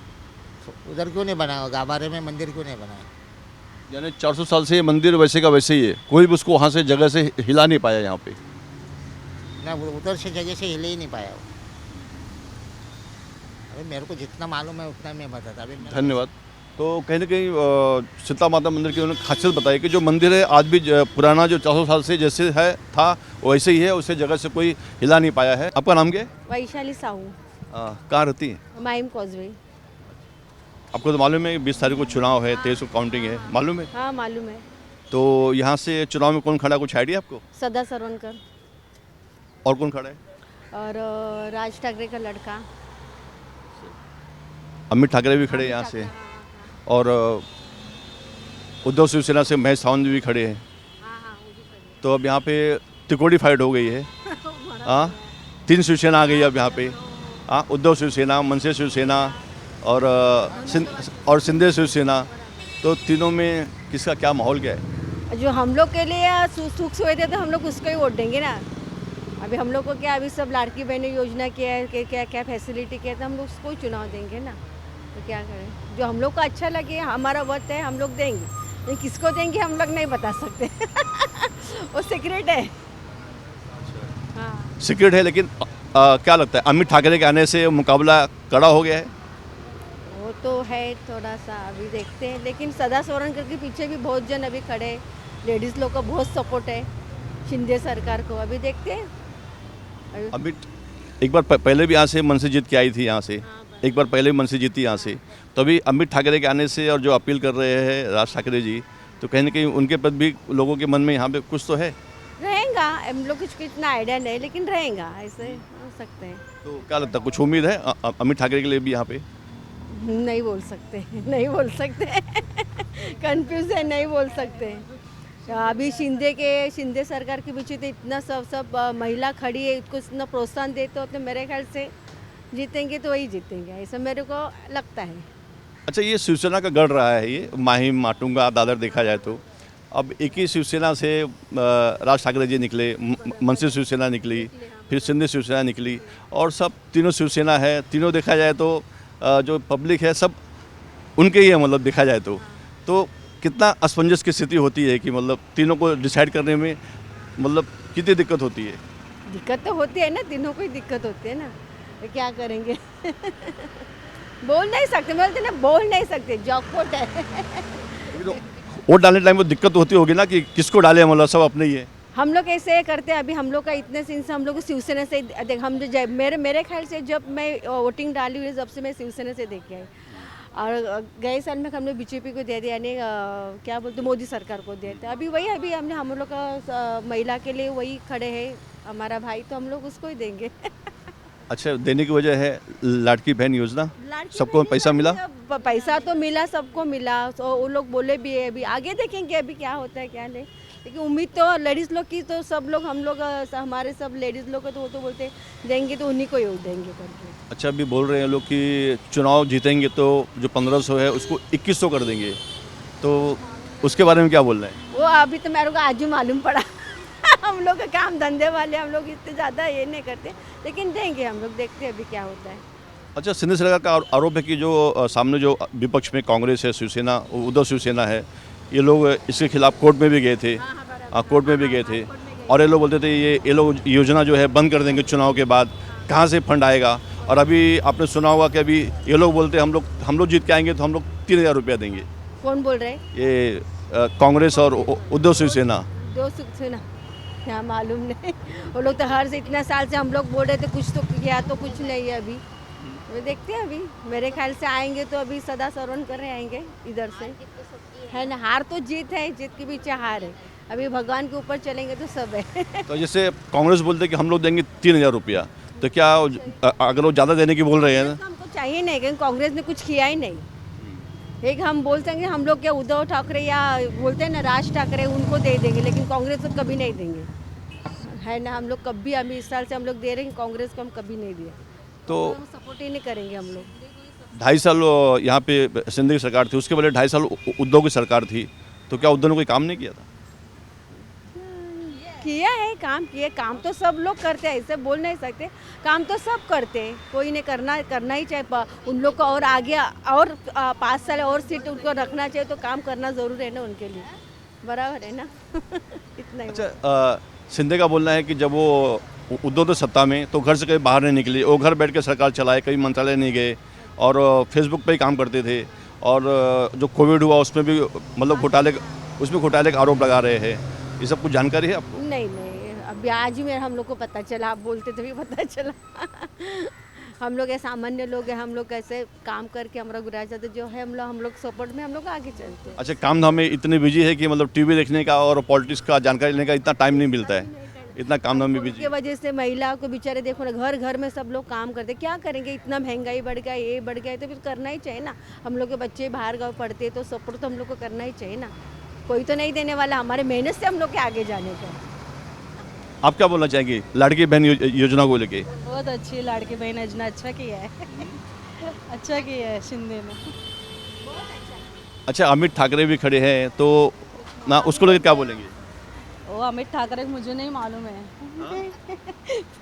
तो उधर क्यों नहीं बनाया, गाभारे में मंदिर क्यों नहीं बनाया? यानी 400 साल से ये मंदिर वैसे का वैसे ही है, कोई भी उसको वहाँ से जगह से हिला नहीं पाया यहाँ पे ना, उधर से जगह से हिले ही नहीं पाया वो। अभी मेरे को जितना मालूम है उतना मैं बताता। अभी धन्यवाद। तो कहीं ना कहीं शीतला माता मंदिर की उन्होंने खासियत बताई कि जो मंदिर है आज भी पुराना जो 400 साल से जैसे है था वैसे ही है, उसे जगह से कोई हिला नहीं पाया है। आपका नाम क्या है? वैशाली साहू, कहाँ रहती है? माहिम कॉजवे। आपको तो मालूम है 20 तारीख को चुनाव है, 23 को काउंटिंग है, मालूम है? हाँ मालूम है। तो यहाँ से चुनाव में कौन खड़ा, कुछ आइडिया आपको? सदा सरवनकर और कौन खड़ा है? और राज ठाकरे का लड़का अमित ठाकरे भी खड़े हैं यहाँ से, और उद्धव शिवसेना से महेश सावंत भी खड़े हैं। तो अब यहाँ पे तिकोड़ी फाइट हो गई है। हाँ, 3 शिवसेना आ गई अब यहाँ पे। हाँ, उद्धव शिवसेना, मनसे शिवसेना और सिंधे शिवसेना। तो तीनों में किसका क्या माहौल क्या है? जो हम लोग के लिए सुख सुविधा तो हम लोग उसको ही वोट देंगे ना। अभी हम लोग को क्या, अभी सब लाड़की बहनों योजना क्या है, क्या क्या फैसिलिटी क्या है, तो हम लोग उसको ही चुनाव देंगे ना। तो क्या करें, जो हम लोग को अच्छा लगे, हमारा वोट है, हम लोग देंगे। लेकिन किसको देंगे हम लोग नहीं बता सकते वो सीक्रेट है। हाँ सीक्रेट है, लेकिन क्या लगता है अमित ठाकरे के आने से मुकाबला कड़ा हो गया है? वो तो है थोड़ा सा, अभी देखते हैं। लेकिन सदा सरवनकर के पीछे भी बहुत जन अभी खड़े, लेडीज़ लोग का बहुत सपोर्ट है शिंदे सरकार को। अभी देखते हैं। अमित एक बार पहले भी यहाँ से मन से जीत के आई थी, यहाँ से एक बार पहले मन से जीती यहाँ से। तो अभी अमित ठाकरे के आने से और जो अपील कर रहे हैं राज ठाकरे जी, तो कहीं ना कहीं उनके प्रति भी लोगों के मन में यहाँ पे कुछ तो है, रहेगा। हम लोग कुछ इतना आइडिया नहीं, लेकिन रहेगा, ऐसे हो सकते हैं। तो क्या लगता है, कुछ उम्मीद है अमित ठाकरे के लिए भी यहाँ पे? नहीं बोल सकते नहीं बोल सकते कंफ्यूज है, नहीं बोल सकते। अभी शिंदे सरकार के पीछे तो इतना सब महिला खड़ी है, इसको इतना प्रोत्साहन देते हो तो मेरे ख्याल से जीतेंगे तो वही जीतेंगे, ऐसा मेरे को लगता है। अच्छा, ये शिवसेना का गढ़ रहा है, ये माहिम, माटुंगा, दादर देखा जाए तो। अब एक ही शिवसेना से राज ठाकरे जी निकले, मनसे शिवसेना निकली, फिर सिंधे शिवसेना निकली, और सब तीनों शिवसेना है। तीनों देखा जाए तो जो पब्लिक है सब उनके ही है, मतलब देखा जाए तो कितना असमंजस की स्थिति होती है कि मतलब तीनों को डिसाइड करने में मतलब कितनी दिक्कत होती है? दिक्कत तो होती है ना, तीनों को ही दिक्कत होती है ना, तो क्या करेंगे बोल नहीं सकते, बोलते ना बोल नहीं सकते, जॉकपॉट है अभी तो वोट डालने टाइम में दिक्कत होती होगी ना कि किसको डाले, मतलब सब अपने ही है। हम लोग ऐसे करते हैं। अभी हम लोग का इतने दिन से हम लोग को शिवसेना से देख, हम जो मेरे ख्याल से जब मैं वोटिंग डाली हुई जब से मैं शिवसेना से देख के आई, और गए साल में हमने बीजेपी को दे दिया, यानी क्या बोलते मोदी सरकार को दिया था। अभी हमने हम लोग का महिला के लिए वही खड़े हैं हमारा भाई, तो हम लोग उसको ही देंगे अच्छा, देने की वजह है लाड़की बहन योजना, सबको पैसा मिला? पैसा तो मिला, सबको मिला, तो वो लोग बोले भी है, अभी आगे देखेंगे अभी क्या होता है क्या नहीं, लेकिन उम्मीद तो लेडीज़ लोग की, तो सब लोग हम लोग हमारे सब लेडीज़ लोग को तो वो तो बोलते देंगे तो उन्हीं को ही देंगे करके। अच्छा, अभी बोल रहे हैं लोग कि चुनाव जीतेंगे तो जो 1500 है उसको 2100 कर देंगे, तो उसके बारे में क्या बोल रहे हैं? वो अभी तो मेरे को आज ही मालूम पड़ा हम लोग का काम धंधे वाले, हम लोग इतने ज़्यादा ये नहीं करते, लेकिन देंगे हम लोग, देखते हैं अभी क्या होता है। अच्छा, सिंध सरकार का आरोप है कि जो सामने जो विपक्ष में कांग्रेस है, शिवसेना, उद्धव शिवसेना है, ये लोग इसके खिलाफ कोर्ट में भी गए थे, कोर्ट में भी गए थे, और ये लोग बोलते थे ये लोग योजना जो है बंद कर देंगे चुनाव के बाद, कहाँ से फंड आएगा। और अभी आपने सुना होगा कि अभी ये लोग बोलते हैं हम लोग जीत के आएंगे तो हम लोग 3000 रुपया देंगे। कौन बोल रहे हैं? ये कांग्रेस और उद्धव शिवसेना। दो शिवसेना, क्या मालूम नहीं वो लोग तो हर से इतना साल से हम लोग बोल रहे थे कुछ तो किया, तो कुछ नहीं है अभी, वो देखते हैं। अभी मेरे ख्याल से आएंगे तो अभी सदा सरवन कर रहे आएंगे इधर से, है ना। हार तो जीत है, जीत के पीछे हार है, अभी भगवान के ऊपर चलेंगे तो सब है तो जैसे कांग्रेस बोलते कि हम लोग देंगे 3000 रुपया, तो क्या अगर वो ज़्यादा देने की बोल रहे हैं ना? हमको चाहिए नहीं, क्योंकि कांग्रेस ने कुछ किया ही नहीं। एक हम बोल सकेंगे हम लोग क्या उद्धव ठाकरे या बोलते हैं ना राज ठाकरे, उनको दे देंगे, लेकिन कांग्रेस को कभी नहीं देंगे, है ना। हम लोग कभी, अभी इस साल से हम लोग दे रहे हैं, कांग्रेस को हम कभी नहीं दिए, तो सपोर्ट ही नहीं करेंगे हम लोग। 2.5 साल यहाँ पे सिंध की सरकार थी, उसके पहले 2.5 साल उद्धव की सरकार थी, तो क्या उद्धव ने कोई काम नहीं किया था? किया है, काम किए, काम तो सब लोग करते हैं, ऐसे बोल नहीं सकते, काम तो सब करते हैं, कोई नहीं करना ही चाहिए उन लोग को, और आगे और 5 साल और सीट उनको रखना चाहिए, तो काम करना ज़रूर है ना उनके लिए, बराबर है ना इतना ही। अच्छा, सिंधे का बोलना है कि जब वो उद्धव तो सत्ता में, तो घर से कहीं बाहर नहीं निकले, वो घर बैठ के सरकार चलाए, कहीं मंत्रालय नहीं गए, और फेसबुक पे ही काम करते थे, और जो कोविड हुआ उसमें भी मतलब घोटाले का आरोप लगा रहे हैं। ये सब कुछ जानकारी है आपको? नहीं, अभी आज ही हम लोग को पता चला, आप बोलते तभी पता चला हम लोग ऐसे सामान्य लोग हैं, हम लोग कैसे काम करके हमारा गुजरात जाते जो है, हम लोग सपोर्ट में हम लोग आगे चलते हैं। अच्छा, काम धाम में इतने बिजी है कि मतलब टीवी देखने का और पॉलिटिक्स का जानकारी लेने का इतना टाइम नहीं मिलता है, इतना काम धाम में बिजी। की वजह से महिला को बेचारे देखो ना, घर घर में सब लोग काम करते, क्या करेंगे, इतना महंगाई बढ़ गया, ये बढ़ गया, तो फिर करना ही चाहिए ना। हम लोग के बच्चे बाहर गाँव पढ़ते हैं, तो सपोर्ट तो हम लोग को करना ही चाहिए ना, कोई तो नहीं देने वाला, हमारे मेहनत से हम लोग के आगे जाने का। आप क्या बोलना चाहेंगे लाड़की बहन योजना को लेके? बहुत अच्छी है लाड़की बहन योजना, अच्छा किया है अच्छा किया है शिंदे ने। अच्छा, अमित ठाकरे भी खड़े हैं, तो ना उसको लेकर क्या बोलेंगे? वो अमित ठाकरे मुझे नहीं मालूम है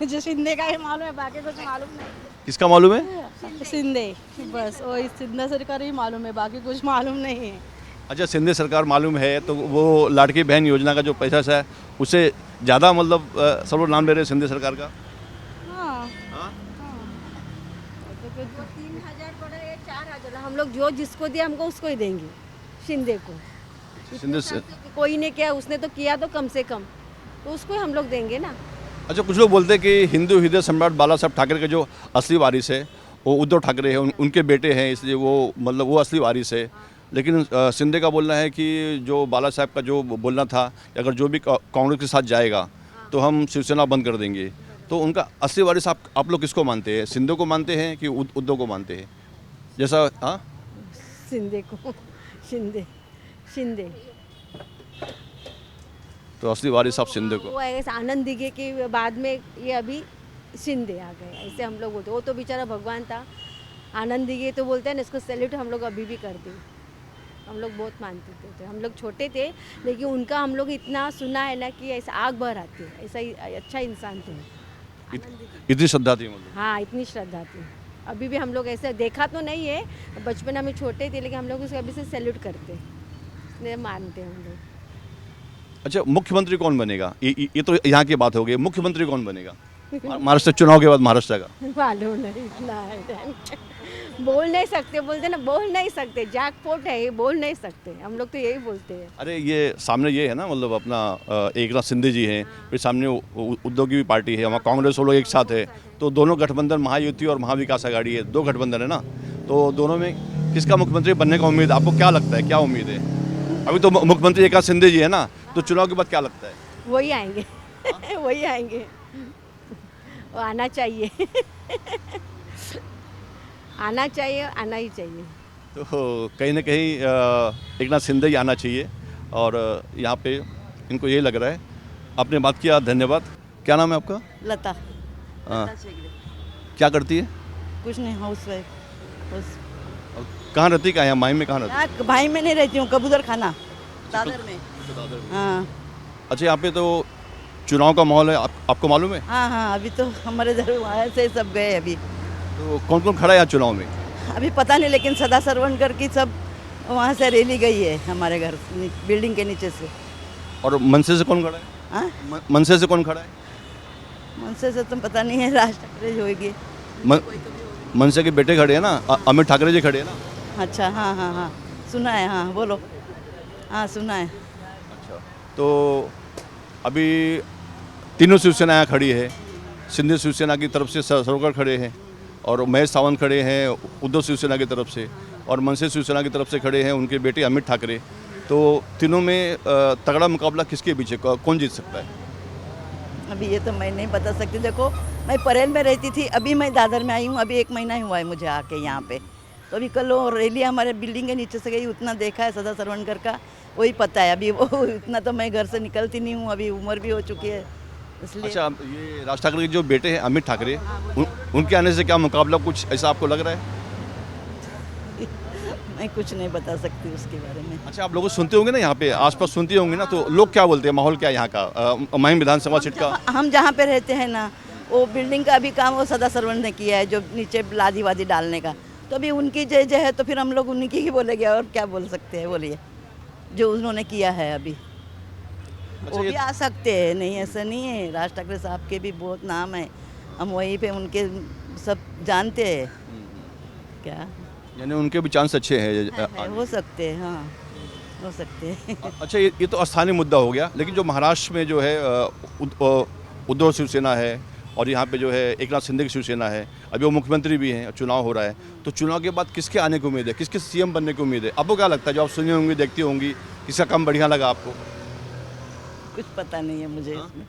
मुझे शिंदे का ही मालूम है, बाकी कुछ मालूम नहीं। किसका मालूम है? शिंदे, बस वो सिंधे सरकार ही मालूम है, बाकी कुछ मालूम नहीं है। अच्छा, सिंधे सरकार मालूम है, तो वो लाड़की बहन योजना का जो पैसा है उसे ज़्यादा मतलब सब लोग नाम ले रहे हैं सिंधे सरकार का। हाँ, तो 3000 पड़ रहे, 4000, हम लोग जो जिसको दिया हमको उसको ही देंगे, शिंदे को। सिंधे से कोई ने किया, उसने तो किया तो कम से कम, तो उसको ही हम लोग देंगे ना। अच्छा, कुछ लोग बोलते हैं कि हिंदू हृदय सम्राट बाला साहब ठाकरे के जो असली वारिस है वो उद्धव ठाकरे हैं, उनके बेटे हैं, इसलिए वो असली वारिस है। लेकिन सिंधे का बोलना है कि जो बाला साहब का जो बोलना था कि अगर जो भी कांग्रेस के साथ जाएगा तो हम शिवसेना बंद कर देंगे, तो उनका असली वारिस आप लोग किसको मानते हैं? सिंधे को मानते हैं कि उद्धव को मानते हैं? जैसा हाँ, शिंदे को, शिंदे तो असली वारिस आप शिंदे को। वो ऐसे आनंद दिखे कि बाद में ये अभी शिंदे आ गए, ऐसे हम लोग बोलते। वो तो बेचारा भगवान था, आनंद दिखे तो बोलते हैं ना, इसको सैल्यूट हम लोग अभी भी करते हैं, हम लोग बहुत मानते थे। हम लोग छोटे थे, लेकिन उनका हम लोग इतना सुना है ना कि ऐसा आग भर आती है, ऐसा ही अच्छा इंसान थे, इतनी श्रद्धा थी मतलब? हाँ, इतनी श्रद्धा थी। अभी भी हम लोग ऐसे देखा तो नहीं है, बचपन में छोटे थे, लेकिन हम लोग उसको अभी से सैल्यूट करते हैं। इतने मानते हैं हम लोग। अच्छा, मुख्यमंत्री कौन बनेगा? ये तो यहाँ की बात हो गई। मुख्यमंत्री कौन बनेगा महाराष्ट्र चुनाव के बाद महाराष्ट्र का? मालूम नहीं, इतना है बोल नहीं सकते, बोलते ना बोल नहीं सकते, जैकपॉट है ये, बोल नहीं सकते, हम लोग तो यही बोलते हैं। अरे ये सामने ये है ना, मतलब अपना एकनाथ शिंदे जी हैं, फिर सामने उद्धव की भी पार्टी है, वहाँ कांग्रेस वो लोग एक साथ है, तो दोनों गठबंधन महायुति और महाविकास आघाड़ी है, दो गठबंधन है ना, तो दोनों में किसका मुख्यमंत्री बनने का उम्मीद है? आपको क्या लगता है, क्या उम्मीद है? अभी तो मुख्यमंत्री एकनाथ शिंदे जी है ना, तो चुनाव के बाद क्या लगता है? वही आएंगे वही आएंगे, वो आना चाहिए आना चाहिए, आना ही चाहिए। तो कहीं ना कहीं एकनाथ शिंदे ही आना चाहिए और यहाँ पे इनको ये लग रहा है। आपने बात किया, धन्यवाद। क्या नाम है आपका? लता। हाँ, क्या करती है? कुछ नहीं, हाउस वाइफ। और कहाँ रहती है? क्या यहाँ माई में कहाँ रहती यहाँ भाई में नहीं रहती हूँ, कबूतर खाना दादर में। है? हाँ अच्छा, यहाँ पे तो चुनाव का माहौल है, आपको मालूम है? हाँ हाँ, अभी तो हमारे इधर वहाँ से सब गए अभी। तो कौन कौन खड़ा है यहाँ चुनाव में? अभी पता नहीं, लेकिन सदा सरवणकर की सब वहाँ से रैली गई है हमारे घर बिल्डिंग के नीचे से। और मनसे से कौन खड़ा है? हाँ, मनसे से कौन खड़ा है? मनसे से तो पता नहीं है, राज ठाकरे होगी। मनसे के बेटे खड़े हैं ना, अमित ठाकरे जी खड़े हैं ना। अच्छा, हाँ हाँ हाँ, सुना है, हाँ बोलो। हाँ सुना है। अच्छा, तो अभी तीनों शिवसेना खड़ी है। शिंदे शिवसेना की तरफ से सरोकर खड़े हैं और महेश सावंत खड़े हैं उद्धव शिवसेना की तरफ से, और मनसे शिवसेना की तरफ से खड़े हैं उनके बेटे अमित ठाकरे। तो तीनों में तगड़ा मुकाबला किसके पीछे, कौन जीत सकता है? अभी ये तो मैं नहीं बता सकती। देखो, मैं परेल में रहती थी, अभी मैं दादर में आई हूँ, अभी 1 महीना ही हुआ है मुझे आके यहाँ पे। तो अभी कल वो रैली हमारे बिल्डिंग के नीचे से गई, उतना देखा है सदा सरवणकर का, वही पता है। अभी वो इतना तो मैं घर से निकलती नहीं हूँ, अभी उम्र भी हो चुकी है इसलिए। अच्छा, ये राज ठाकरे के जो बेटे हैं अमित ठाकरे, उनके आने से क्या मुकाबला कुछ ऐसा आपको लग रहा है? मैं कुछ नहीं बता सकती उसके बारे में। अच्छा, आप लोग सुनते होंगे ना, यहाँ पे आसपास सुनते होंगे ना, तो लोग क्या बोलते हैं, माहौल क्या है यहाँ का महिम विधानसभा सीट का? हम जहाँ पे रहते हैं ना, वो बिल्डिंग का अभी काम वो सदा सरवण ने किया है, जो नीचे लादी वादी डालने का। तो अभी उनकी जय जय है, तो फिर हम लोग उनकी ही बोलेंगे, और क्या बोल सकते हैं, बोलिए, जो उन्होंने किया है अभी। वो भी आ सकते हैं, नहीं ऐसा नहीं है। राज ठाकरे साहब के भी बहुत नाम है, हम वहीं पे उनके सब जानते हैं। क्या यानी उनके भी चांस अच्छे हैं? हो सकते हैं, हाँ हो सकते हैं। अच्छा, ये तो स्थानीय मुद्दा हो गया, लेकिन जो महाराष्ट्र में जो है उद्धव शिवसेना है और यहाँ पे जो है एकनाथ शिंदे की शिवसेना है, अभी वो मुख्यमंत्री भी हैं, चुनाव हो रहा है, तो चुनाव के बाद किसके आने की उम्मीद है, किसके सीएम बनने की उम्मीद है? आपको क्या लगता है, जो आप सुनी होंगी, देखती होंगी, किसका काम बढ़िया लगा आपको? कुछ पता नहीं है मुझे इसमें,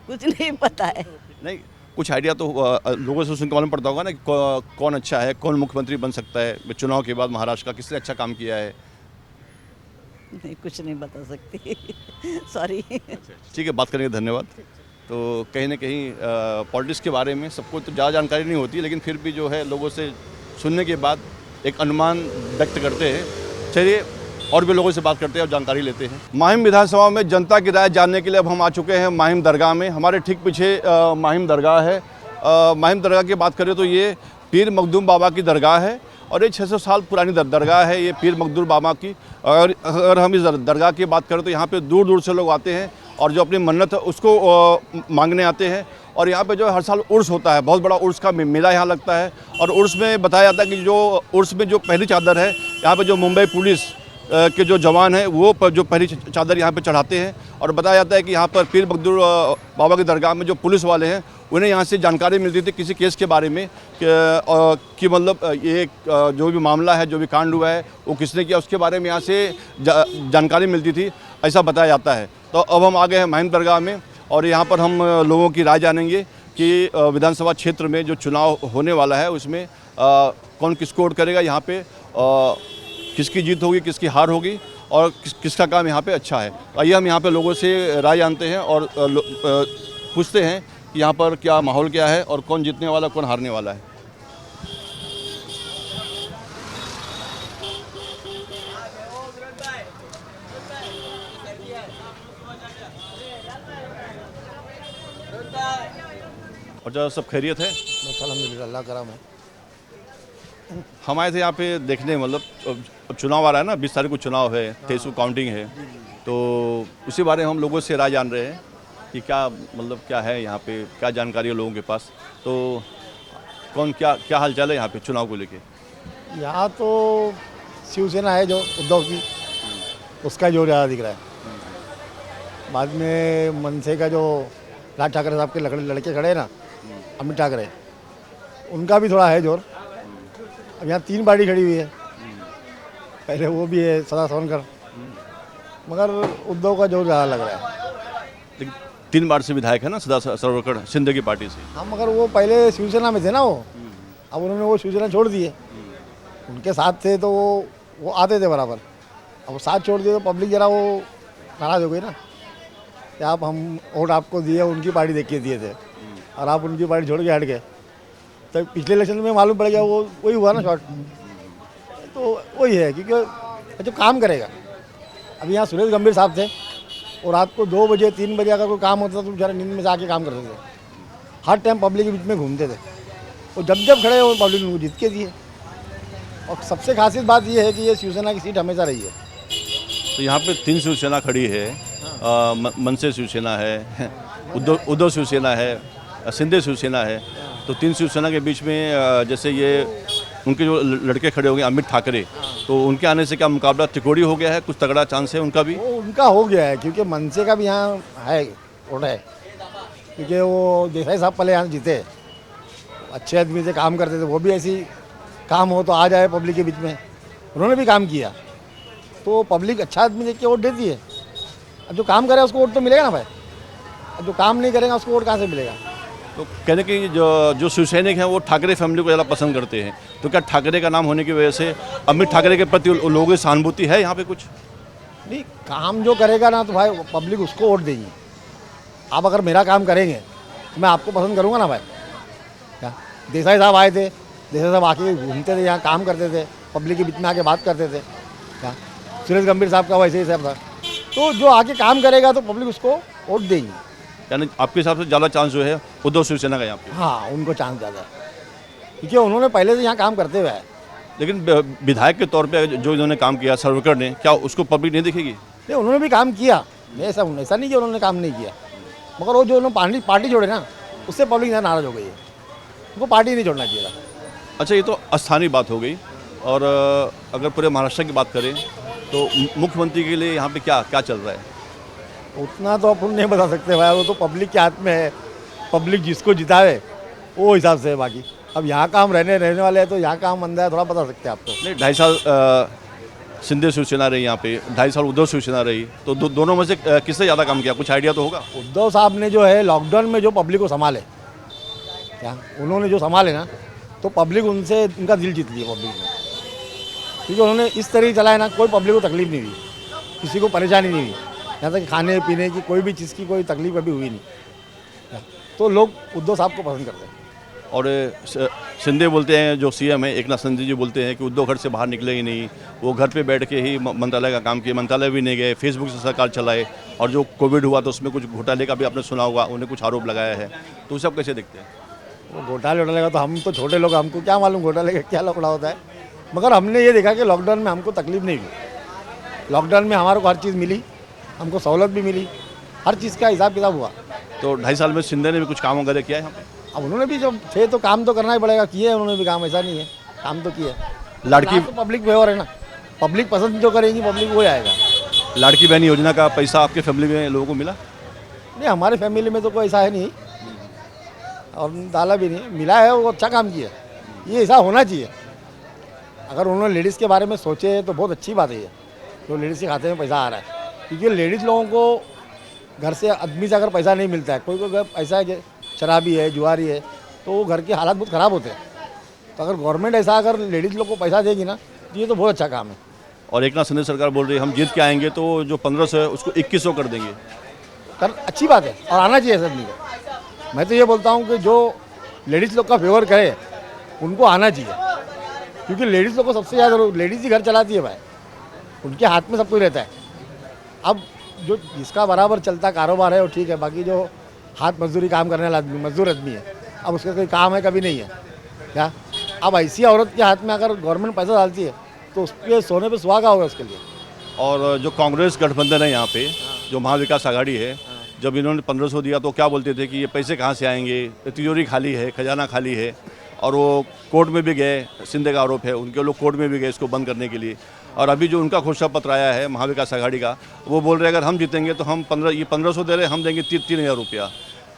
कुछ नहीं पता है। नहीं, कुछ आइडिया तो लोगों से सुन के मालूम पड़ता होगा ना कि कौन अच्छा है, कौन मुख्यमंत्री बन सकता है चुनाव के बाद महाराष्ट्र का, किसने अच्छा काम किया है? नहीं, कुछ नहीं बता सकती सॉरी। ठीक है, बात करने का धन्यवाद। तो कहीं ना कहीं पॉलिटिक्स के बारे में सबको तो ज़्यादा जानकारी नहीं होती, लेकिन फिर भी जो है लोगों से सुनने के बाद एक अनुमान व्यक्त करते हैं। चलिए और भी लोगों से बात करते हैं और जानकारी लेते हैं। माहिम विधानसभा में जनता की राय जानने के लिए अब हम आ चुके हैं माहिम दरगाह में। हमारे ठीक पीछे माहिम दरगाह है। माहिम दरगाह की बात करें तो ये पीर मखदूम बाबा की दरगाह है और ये 600 साल पुरानी दरगाह है, ये पीर मखदूम बाबा की। और अगर हम इस दरगाह की बात करें तो यहाँ पे दूर दूर से लोग आते हैं और जो अपनी मन्नत है उसको मांगने आते हैं। और यहाँ पे जो हर साल उर्स होता है, बहुत बड़ा उर्स का मेला यहाँ लगता है। और उर्स में बताया जाता है कि जो उर्स में जो पहली चादर है, यहाँ पे जो मुंबई पुलिस के जो जवान हैं वो जो पहली चादर यहाँ पे चढ़ाते हैं। और बताया जाता है कि यहाँ पर पीर मखदूम बाबा की दरगाह में जो पुलिस वाले हैं उन्हें यहाँ से जानकारी मिलती थी किसी केस के बारे में कि मतलब ये जो भी मामला है, जो भी कांड हुआ है वो किसने किया, उसके बारे में यहाँ से जानकारी मिलती थी, ऐसा बताया जाता है। तो अब हम आ गए हैं माहिम दरगाह में और यहाँ पर हम लोगों की राय जानेंगे कि विधानसभा क्षेत्र में जो चुनाव होने वाला है उसमें कौन किसको वोट करेगा, यहाँ पे किसकी जीत होगी, किसकी हार होगी और किसका काम यहाँ पे अच्छा है। आइए हम यहाँ पे लोगों से राय जानते हैं और पूछते हैं कि यहाँ पर क्या माहौल क्या है और कौन जीतने वाला, कौन हारने वाला है। और जरा सब खैरियत है? अल्हम्दुलिल्लाह, अल्लाह करम है। हम आए थे यहाँ पे देखने, मतलब अब चुनाव आ रहा है ना, 20 तारीख को चुनाव है, 23 को काउंटिंग है, तो उसी बारे में हम लोगों से राय जान रहे हैं कि क्या मतलब क्या है यहाँ पे, क्या जानकारी है लोगों के पास, तो कौन क्या क्या हालचाल है यहाँ पे चुनाव को लेके। यहाँ तो शिवसेना है जो उद्धव की, उसका जोर ज़्यादा दिख रहा है। बाद में मनसे का जो राज ठाकरे साहब के लड़के खड़े हैं ना, अमित ठाकरे, उनका भी थोड़ा है जोर। अब यहाँ 3 पार्टी खड़ी हुई है, पहले वो भी है सदा सोनकर, मगर उद्धव का जोर ज़्यादा लग रहा है। लेकिन 3 बार से विधायक है ना सदा सरवकड़ शिंदे की पार्टी से। हाँ, मगर वो पहले शिवसेना में थे ना, वो अब उन्होंने वो शिवसेना छोड़ दिए। उनके साथ थे तो वो आते थे बराबर, अब वो साथ छोड़ दिए तो पब्लिक जरा वो नाराज़ हो गई ना कि आप हम वोट आपको दिए, उनकी पार्टी देख के दिए थे और आप उनकी पार्टी छोड़ के हट गए। तो पिछले इलेक्शन में मालूम पड़ गया वो वही हुआ ना शॉर्ट, तो वही है क्योंकि जो काम करेगा। अभी यहाँ सुरेश गंभीर साहब थे और रात को 2 बजे 3 बजे अगर कोई काम होता तो बेचारे नींद में से आके काम करते थे, हर टाइम पब्लिक के बीच में घूमते थे, और जब खड़े वो पब्लिक ने उनको जीत के दिए। और सबसे खासियत बात ये है कि ये शिवसेना की सीट हमेशा रही है। तो यहाँ पे 3 शिवसेना खड़ी है, मनसे शिवसेना है, उद्धव शिवसेना है, शिंदे शिवसेना है, तो 3 शिवसेना के बीच में जैसे ये उनके जो लड़के खड़े हो गए अमित ठाकरे, तो उनके आने से क्या मुकाबला तिकोड़ी हो गया है, कुछ तगड़ा चांस है उनका भी? वो उनका हो गया है क्योंकि मनसे का भी यहाँ है वोट है, क्योंकि वो देसाई साहब पहले यहाँ जीते, अच्छे आदमी से काम करते थे, वो भी ऐसी काम हो तो आ जाए पब्लिक के बीच में, उन्होंने भी काम किया तो पब्लिक अच्छा आदमी देख के वोट देती है। अब जो काम करे उसको वोट तो मिलेगा ना भाई, अब जो काम नहीं करेगा उसको वोट कहाँ से मिलेगा? तो कहने की जो शिवसैनिक हैं वो ठाकरे फैमिली को ज़्यादा पसंद करते हैं, तो क्या ठाकरे का नाम होने की वजह से अमित ठाकरे के प्रति लोगों की सहानुभूति है यहाँ पे कुछ? नहीं, काम जो करेगा ना तो भाई पब्लिक उसको वोट देगी। आप अगर मेरा काम करेंगे तो मैं आपको पसंद करूँगा ना भाई। क्या देसाई साहब आए थे, देसाई साहब आके घूमते थे, यहाँ काम करते थे, पब्लिक के बीच में आके बात करते थे। क्या सुरेश गंभीर साहब का वैसे ही सब था, तो जो आके काम करेगा तो पब्लिक उसको वोट देगी। यानी आपके हिसाब से ज़्यादा चांस जो है उद्धव शिवसेना का यहाँ पे? हाँ, उनको चांस ज़्यादा है क्योंकि उन्होंने पहले से यहाँ काम करते हुए है। लेकिन विधायक के तौर पे जो इन्होंने काम किया सरवकड़ ने, क्या उसको पब्लिक नहीं देखेगी? नहीं, उन्होंने भी काम किया, ऐसा नहीं कि उन्होंने काम नहीं किया, मगर वो जो उन्होंने पार्टी छोड़े ना उससे पब्लिक यहाँ नाराज़ हो गई है, उनको पार्टी नहीं छोड़ना चाहिए था। अच्छा, ये तो स्थानीय बात हो गई, और अगर पूरे महाराष्ट्र की बात करें तो मुख्यमंत्री के लिए यहाँ पे क्या क्या चल रहा है? उतना तो अपन नहीं बता सकते भाई, वो तो पब्लिक के हाथ में है, पब्लिक जिसको जितावे वो हिसाब से है। बाकी अब यहाँ का हम रहने वाले हैं तो यहाँ का हम अंदर है, थोड़ा बता सकते हैं आपको। नहीं, 2.5 साल शिंदे शिवसेना रही यहाँ पे, 2.5 साल उद्धव शिवसेना रही, तो दोनों में से किसने ज़्यादा काम किया, कुछ आइडिया तो होगा? उद्धव साहब ने जो है लॉकडाउन में जो पब्लिक को संभाले, क्या उन्होंने जो संभाले ना, तो पब्लिक उनसे उनका दिल जीत लिया पब्लिक ने, क्योंकि उन्होंने इस तरीके चलाया ना, कोई पब्लिक को तकलीफ नहीं हुई, किसी को परेशानी नहीं हुई, यहाँ तक खाने पीने की कोई भी चीज़ की कोई तकलीफ अभी हुई नहीं, तो लोग उद्धव साहब को पसंद करते हैं। और शिंदे बोलते हैं, जो सीएम है एकनाथ शिंदे जी बोलते हैं कि उद्धव घर से बाहर निकले ही नहीं, वो घर पे बैठ के ही मंत्रालय का काम किए, मंत्रालय भी नहीं गए, फेसबुक से सरकार चलाए, और जो कोविड हुआ तो उसमें कुछ घोटाले का भी आपने सुना होगा, उन्हें कुछ आरोप लगाया है, तो उसे आप कैसे देखते हैं? वो घोटाले का तो हम तो छोटे लोग, हमको क्या मालूम घोटाले का क्या लफड़ा होता है, मगर हमने ये देखा कि लॉकडाउन में हमको तकलीफ नहीं हुई, लॉकडाउन में हमारे को हर चीज़ मिली, हमको सहूलत भी मिली, हर चीज़ का हिसाब किताब हुआ। तो 2.5 साल में शिंदे ने भी कुछ काम वगैरह किया है यहाँ पे? अब उन्होंने भी जो थे तो काम तो करना ही पड़ेगा, किए उन्होंने भी काम, ऐसा नहीं है, काम तो किया। लाड़की तो पब्लिक फेवर है ना, पब्लिक पसंद जो करेगी पब्लिक वो आएगा। लाड़की बहन योजना का पैसा आपके फैमिली में लोगों को मिला? नहीं, हमारे फैमिली में तो कोई ऐसा है नहीं, और डाला भी नहीं, मिला है, वो अच्छा काम किया, ये ऐसा होना चाहिए। अगर उन्होंने लेडीज़ के बारे में सोचे तो बहुत अच्छी बात है ये, जो लेडीज़ के खाते में पैसा आ रहा है, क्योंकि लेडीज़ लोगों को घर से आदमी से अगर पैसा नहीं मिलता है, कोई कोई ऐसा है कि शराबी है, जुआरी है, तो वो घर के हालात बहुत ख़राब होते हैं, तो अगर गवर्नमेंट ऐसा अगर लेडीज़ लोग को पैसा देगी ना तो ये तो बहुत अच्छा काम है। और एकनाथ शिंदे सरकार बोल रही है हम जीत के आएंगे तो जो 1500 है उसको 2100 कर देंगे, अच्छी बात है और आना चाहिए सब को। मैं तो ये बोलता हूँ कि जो लेडीज़ लोग का फेवर करे उनको आना चाहिए, क्योंकि लेडीज़ लोग को सबसे ज़्यादा लेडीज़ ही घर चलाती है भाई, उनके हाथ में सब कुछ रहता है। अब जो जिसका बराबर चलता कारोबार है वो ठीक है, बाकी जो हाथ मजदूरी काम करने वाला आदमी, मजदूर आदमी है, अब उसका कोई काम है कभी नहीं है, क्या अब ऐसी औरत के हाथ में अगर गवर्नमेंट पैसा डालती है तो उसके सोने पे सुहागा होगा उसके लिए। और जो कांग्रेस गठबंधन है यहाँ पे, जो महाविकास आघाड़ी है, जब इन्होंने 1500 दिया तो क्या बोलते थे कि ये पैसे कहाँ से आएंगे, तिजोरी खाली है, खजाना खाली है। और वो कोर्ट में भी गए, शिंदे का आरोप है, उनके लोग कोर्ट में भी गए इसको बंद करने के लिए। और अभी जो उनका घोषणा पत्र आया है महाविकास आघाड़ी का, वो बोल रहे हैं अगर हम जीतेंगे तो हम 1500 दे रहे हैं, हम देंगे 3000 रुपया।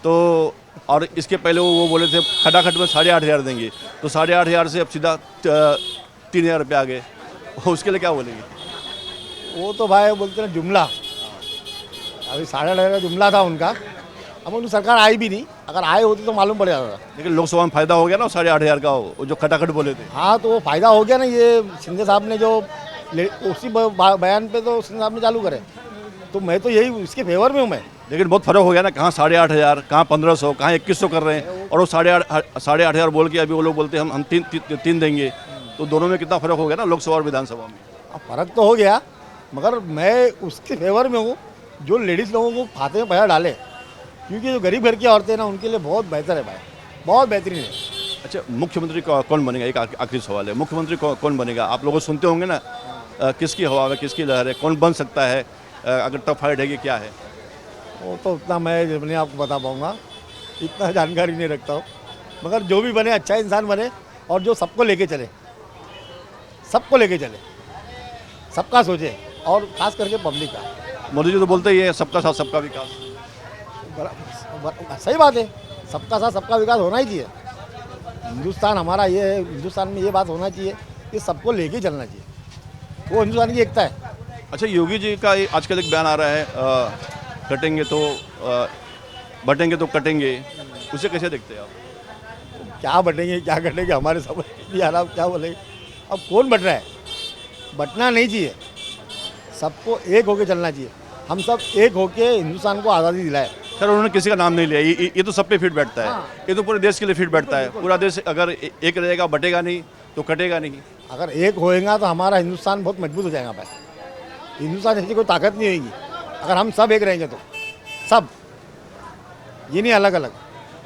तो और इसके पहले वो बोले थे खटाखट में 8500 देंगे, तो 8500 से अब सीधा 3000 रुपया आ गए। उसके लिए क्या बोलेंगे? वो तो भाई बोलते हैं जुमला, अभी 8500 का जुमला था उनका। अब उनकी सरकार आई भी नहीं, अगर आए होती तो मालूम पड़ जाता था। लेकिन लोकसभा में फायदा हो गया ना 8500 का, वो जो खटाखट बोले थे। हाँ तो वो फायदा हो गया ना, ये शिंदे साहब ने जो उसी बयान पे तो शिंदे साहब ने चालू करे, तो मैं तो यही इसके फेवर में हूँ मैं। लेकिन बहुत फर्क हो गया ना, कहाँ 8500, कहाँ 1500, कहाँ 2100 कर रहे हैं। और वो 8500 बोल के अभी वो लोग बोलते हैं हम 3 देंगे। तो दोनों में कितना फर्क हो गया ना लोकसभा और विधानसभा में। अब फर्क तो हो गया, मगर मैं उसके फेवर में हूँ जो लेडीज़ लोगों को खाते में पैसा डाले, क्योंकि जो गरीब घर की औरतें हैं ना उनके लिए बहुत बेहतर है भाई, बहुत बेहतरीन है। अच्छा, मुख्यमंत्री कौन बनेगा? एक आखिरी सवाल है, मुख्यमंत्री कौन बनेगा? आप लोग सुनते होंगे ना, किसकी हवा है, किसकी लहर है, कौन बन सकता है? अगर टफ फाइट है कि क्या है? वो तो उतना मैं अपने आपको बता पाऊँगा, इतना जानकारी नहीं रखता हूँ। मगर जो भी बने अच्छा इंसान बने, और जो सबको लेके चले, सबको लेके चले, सबका सोचे, और खास करके पब्लिक का। मोदी जी तो बोलते ही है सबका साथ सबका विकास। सही बात है, सबका साथ सबका विकास होना ही चाहिए। हिंदुस्तान हमारा ये है, हिंदुस्तान में ये बात होना चाहिए कि सबको लेके चलना चाहिए, वो हिंदुस्तान की एकता है। अच्छा, योगी जी का आजकल एक बयान आ रहा है, कटेंगे तो बटेंगे तो कटेंगे, उसे कैसे देखते हैं आप? क्या बटेंगे क्या कटेंगे, हमारे समझ नहीं आ रहा क्या बोलेंगे। अब कौन बट रहा है? बटना नहीं चाहिए, सबको एक होके चलना चाहिए। हम सब एक होके हिंदुस्तान को आज़ादी दिलाए। सर, उन्होंने किसी का नाम नहीं लिया, ये तो सब पे फिट बैठता है। ये तो पूरे देश के लिए फिट बैठता है। पूरा देश अगर एक रहेगा, बटेगा नहीं तो कटेगा नहीं। अगर एक होएगा तो हमारा हिंदुस्तान बहुत मजबूत हो जाएगा भाई। हिंदुस्तान ऐसी कोई ताकत नहीं होगी अगर हम सब एक रहेंगे तो। सब, ये नहीं अलग अलग,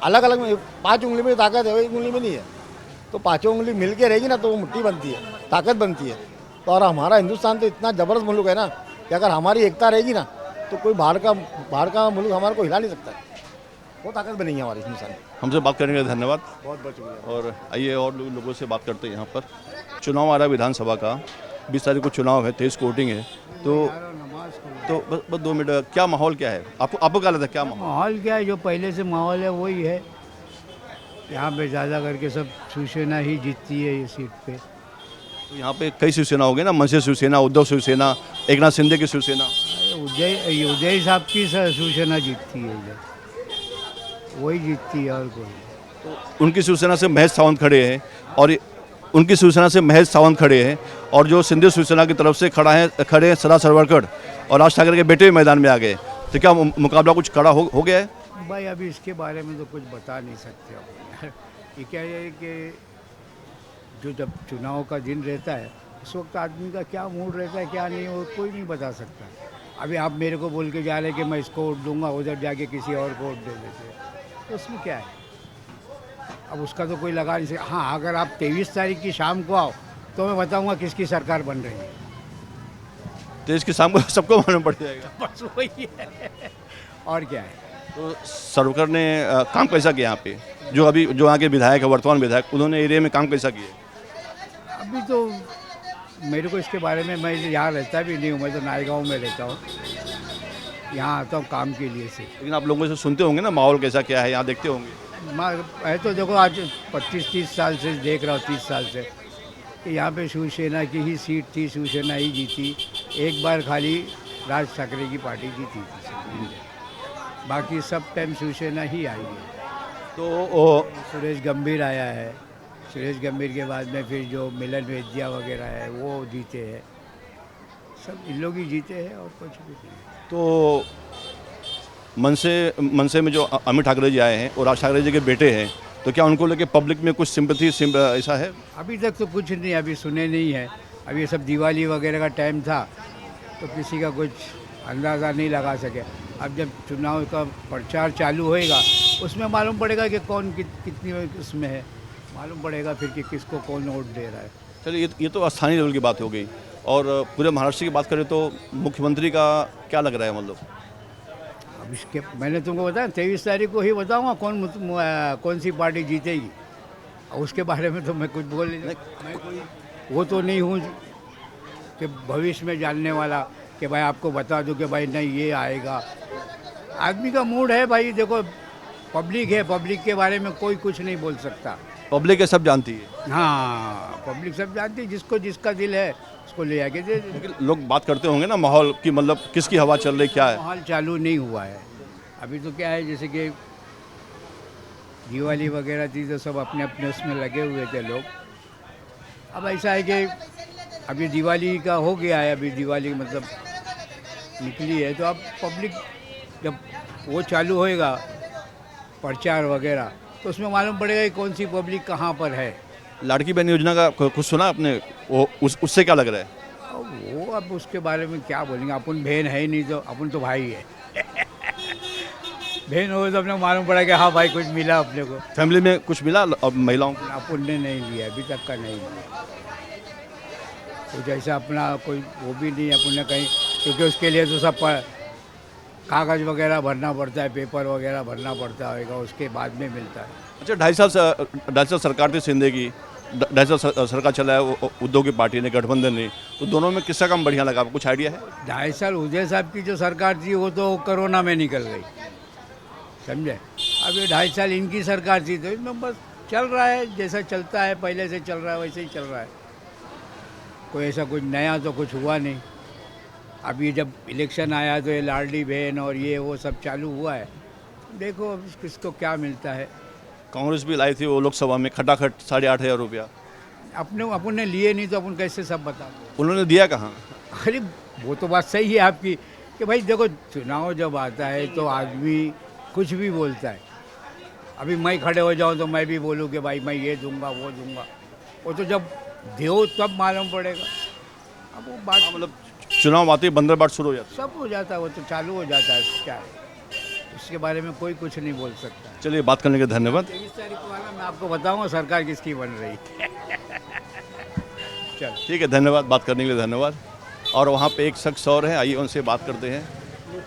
अलग अलग में 5 उंगली में ताकत है, 1 उंगली में नहीं है। तो 5 उंगली मिल के रहेगी ना तो वो मुट्ठी बनती है, ताकत बनती है। तो और हमारा हिंदुस्तान तो इतना ज़बरदस्त मुल्क है ना कि अगर हमारी एकता रहेगी ना तो कोई बाहर का मुल्क हमारे को हिला नहीं सकता है। वो ताकत बनेगी हमारी हिंदुस्तान। हमसे बात करने के लिए धन्यवाद। बहुत बहुत शुक्रिया। और आइए और लोगों से बात करते हैं। यहाँ पर चुनाव आ रहा है विधानसभा का, 20 तारीख को चुनाव है, 23 को वोटिंग है। तो बस 2 मिनट, क्या माहौल क्या है आपको क्या लगता है? क्या माहौल क्या है? जो पहले से माहौल है वही है। यहाँ पे ज़्यादा करके सब शिवसेना ही जीतती है ये सीट पे। तो यहाँ पे कई शिवसेना हो गए ना, मनसे शिवसेना, उद्धव शिवसेना, एकनाथ शिंदे की शिवसेना। उदय साहब की शिवसेना जीतती है इधर, वही जीतती है और कोई। तो उनकी शिवसेना से महेश सावंत खड़े हैं, और उनकी शिवसेना से महेश सावंत खड़े हैं, और जो शिंदे शिवसेना की तरफ से खड़े हैं सदा सरवरकर, और राज ठाकरे के बेटे भी मैदान में आ गए। तो क्या मुकाबला कुछ कड़ा हो गया है? भाई अभी इसके बारे में तो कुछ बता नहीं सकते अब। ये क्या है कि जो जब चुनाव का दिन रहता है उस वक्त आदमी का क्या मूड रहता है क्या नहीं, वो कोई नहीं बता सकता। अभी आप मेरे को बोल के जा रहे कि मैं इसको वोट दूंगा, उधर जाके किसी और को वोट दे देते, तो उसमें क्या है? अब उसका तो कोई लगा नहीं सकता। हाँ, अगर आप 23 तारीख की शाम को आओ तो मैं बताऊंगा किसकी सरकार बन रही है। 23 की शाम को सबको मालूम पड़ जाएगा। बस वही है, और क्या है। तो सरवरकर ने काम कैसा किया यहाँ पे? जो यहाँ के विधायक है, वर्तमान विधायक, उन्होंने एरिया में काम कैसा किया? अभी तो मेरे को इसके बारे में, मैं यहाँ रहता भी नहीं हूँ, मैं तो नायगांव में रहता हूँ, यहाँ आता हूँ काम के लिए से। लेकिन आप लोगों से सुनते होंगे ना माहौल कैसा क्या है, यहाँ देखते होंगे। मैं तो देखो आज 25-30 साल से देख रहा हूँ, 30 साल से कि यहाँ पे शिवसेना की ही सीट थी, शिवसेना ही जीती। एक बार खाली राज ठाकरे की पार्टी जीती थी, बाकी सब टाइम शिवसेना ही आई है। तो सुरेश गंभीर आया है, सुरेश गंभीर के बाद में फिर जो मिलन वेदिया वगैरह है वो जीते हैं, सब इन लोग ही जीते हैं और कुछ भी नहीं। तो मनसे में जो अमित ठाकरे जी आए हैं और राज ठाकरे जी के बेटे हैं, तो क्या उनको लेके पब्लिक में कुछ सिंपैथी ऐसा है? अभी तक तो कुछ नहीं, अभी सुने नहीं है। अभी ये सब दिवाली वगैरह का टाइम था तो किसी का कुछ अंदाज़ा नहीं लगा सके। अब जब चुनाव का प्रचार चालू होएगा उसमें मालूम पड़ेगा कि कौन कितनी उसमें है। मालूम पड़ेगा फिर कि किसको कौन वोट दे रहा है। चलिए ये तो स्थानीय लेवल की बात हो गई, और पूरे महाराष्ट्र की बात करें तो मुख्यमंत्री का क्या लग रहा है? मतलब अब इसके मैंने तुमको बताया 23 तारीख को ही बताऊँगा कौन सी पार्टी जीतेगी, और उसके बारे में तो मैं कुछ बोल नहीं, मैं कोई वो तो नहीं हूँ कि भविष्य में जानने वाला कि भाई आपको बता दूं कि भाई नहीं ये आएगा। आदमी का मूड है भाई, देखो पब्लिक है, पब्लिक के बारे में कोई कुछ नहीं बोल सकता। पब्लिक ये सब जानती है। हाँ, पब्लिक सब जानती है, जिसको जिसका दिल है उसको ले आके दे। लेकिन लोग बात करते होंगे ना माहौल की, मतलब किसकी हवा चल रही, क्या है? माहौल चालू नहीं हुआ है अभी। तो क्या है, जैसे कि दिवाली वगैरह थी तो सब अपने अपने उसमें लगे हुए थे लोग। अब ऐसा है कि अभी दिवाली का हो गया है, अभी दिवाली मतलब निकली है, तो अब पब्लिक जब वो चालू होएगा प्रचार वगैरह तो उसमें मालूम पड़ेगा कि कौन सी पब्लिक कहाँ पर है। लाड़की बहन योजना का कुछ सुना आपने? वो उससे क्या लग रहा है? वो अब उसके बारे में क्या बोलेंगे, अपन बहन है ही नहीं, तो अपन तो भाई है। बहन हो तो अपने मालूम पड़ा कि हाँ भाई कुछ मिला अपने को। फैमिली में कुछ मिला अब महिलाओं को? अपन ने नहीं लिया, अभी तक का नहीं लिया कुछ ऐसा अपना, कोई वो भी नहीं अपन ने कहीं, क्योंकि उसके लिए तो सब कागज़ वगैरह भरना पड़ता है, पेपर वगैरह भरना पड़ता होगा, उसके बाद में मिलता है। अच्छा, 2.5 साल सरकार थी शिंदे की, 2.5 साल सरकार चला है उद्धव की पार्टी ने, गठबंधन ने, तो दोनों में किसका काम बढ़िया लगा? आपको कुछ आइडिया है? 2.5 साल उदय साहब की जो सरकार थी वो तो कोरोना में निकल गई, समझे। अब ये 2.5 साल इनकी सरकार थी, तो इसमें बस चल रहा है, जैसा चलता है पहले से चल रहा है वैसे ही चल रहा है। कोई ऐसा कुछ नया तो कुछ हुआ नहीं। अब ये जब इलेक्शन आया तो ये लाडली बहन और ये वो सब चालू हुआ है, देखो अब किसको क्या मिलता है। कांग्रेस भी लाई थी वो लोकसभा में खटाखट 8,500 रुपया। अपन ने लिए नहीं तो अपन कैसे सब बता। उन्होंने दिया कहाँ? अरे वो तो बात सही है आपकी कि भाई देखो चुनाव जब आता है तो आदमी कुछ भी बोलता है। अभी मैं खड़े हो जाऊँ तो मैं भी बोलूँ कि भाई मैं ये दूंगा वो दूंगा, वो तो जब दो तब मालूम पड़ेगा। अब वो बात मतलब चुनाव आते ही बंदरबाट शुरू हो जाता है, सब हो जाता है, वो तो चालू हो जाता है, क्या है उसके बारे में कोई कुछ नहीं बोल सकता। चलिए, बात करने के धन्यवाद। 23 तारीख को आना, मैं आपको बताऊंगा सरकार किसकी बन रही है। चल ठीक है, धन्यवाद, बात करने के लिए धन्यवाद। और वहाँ पे एक शख्स और है, आइए उनसे बात करते हैं।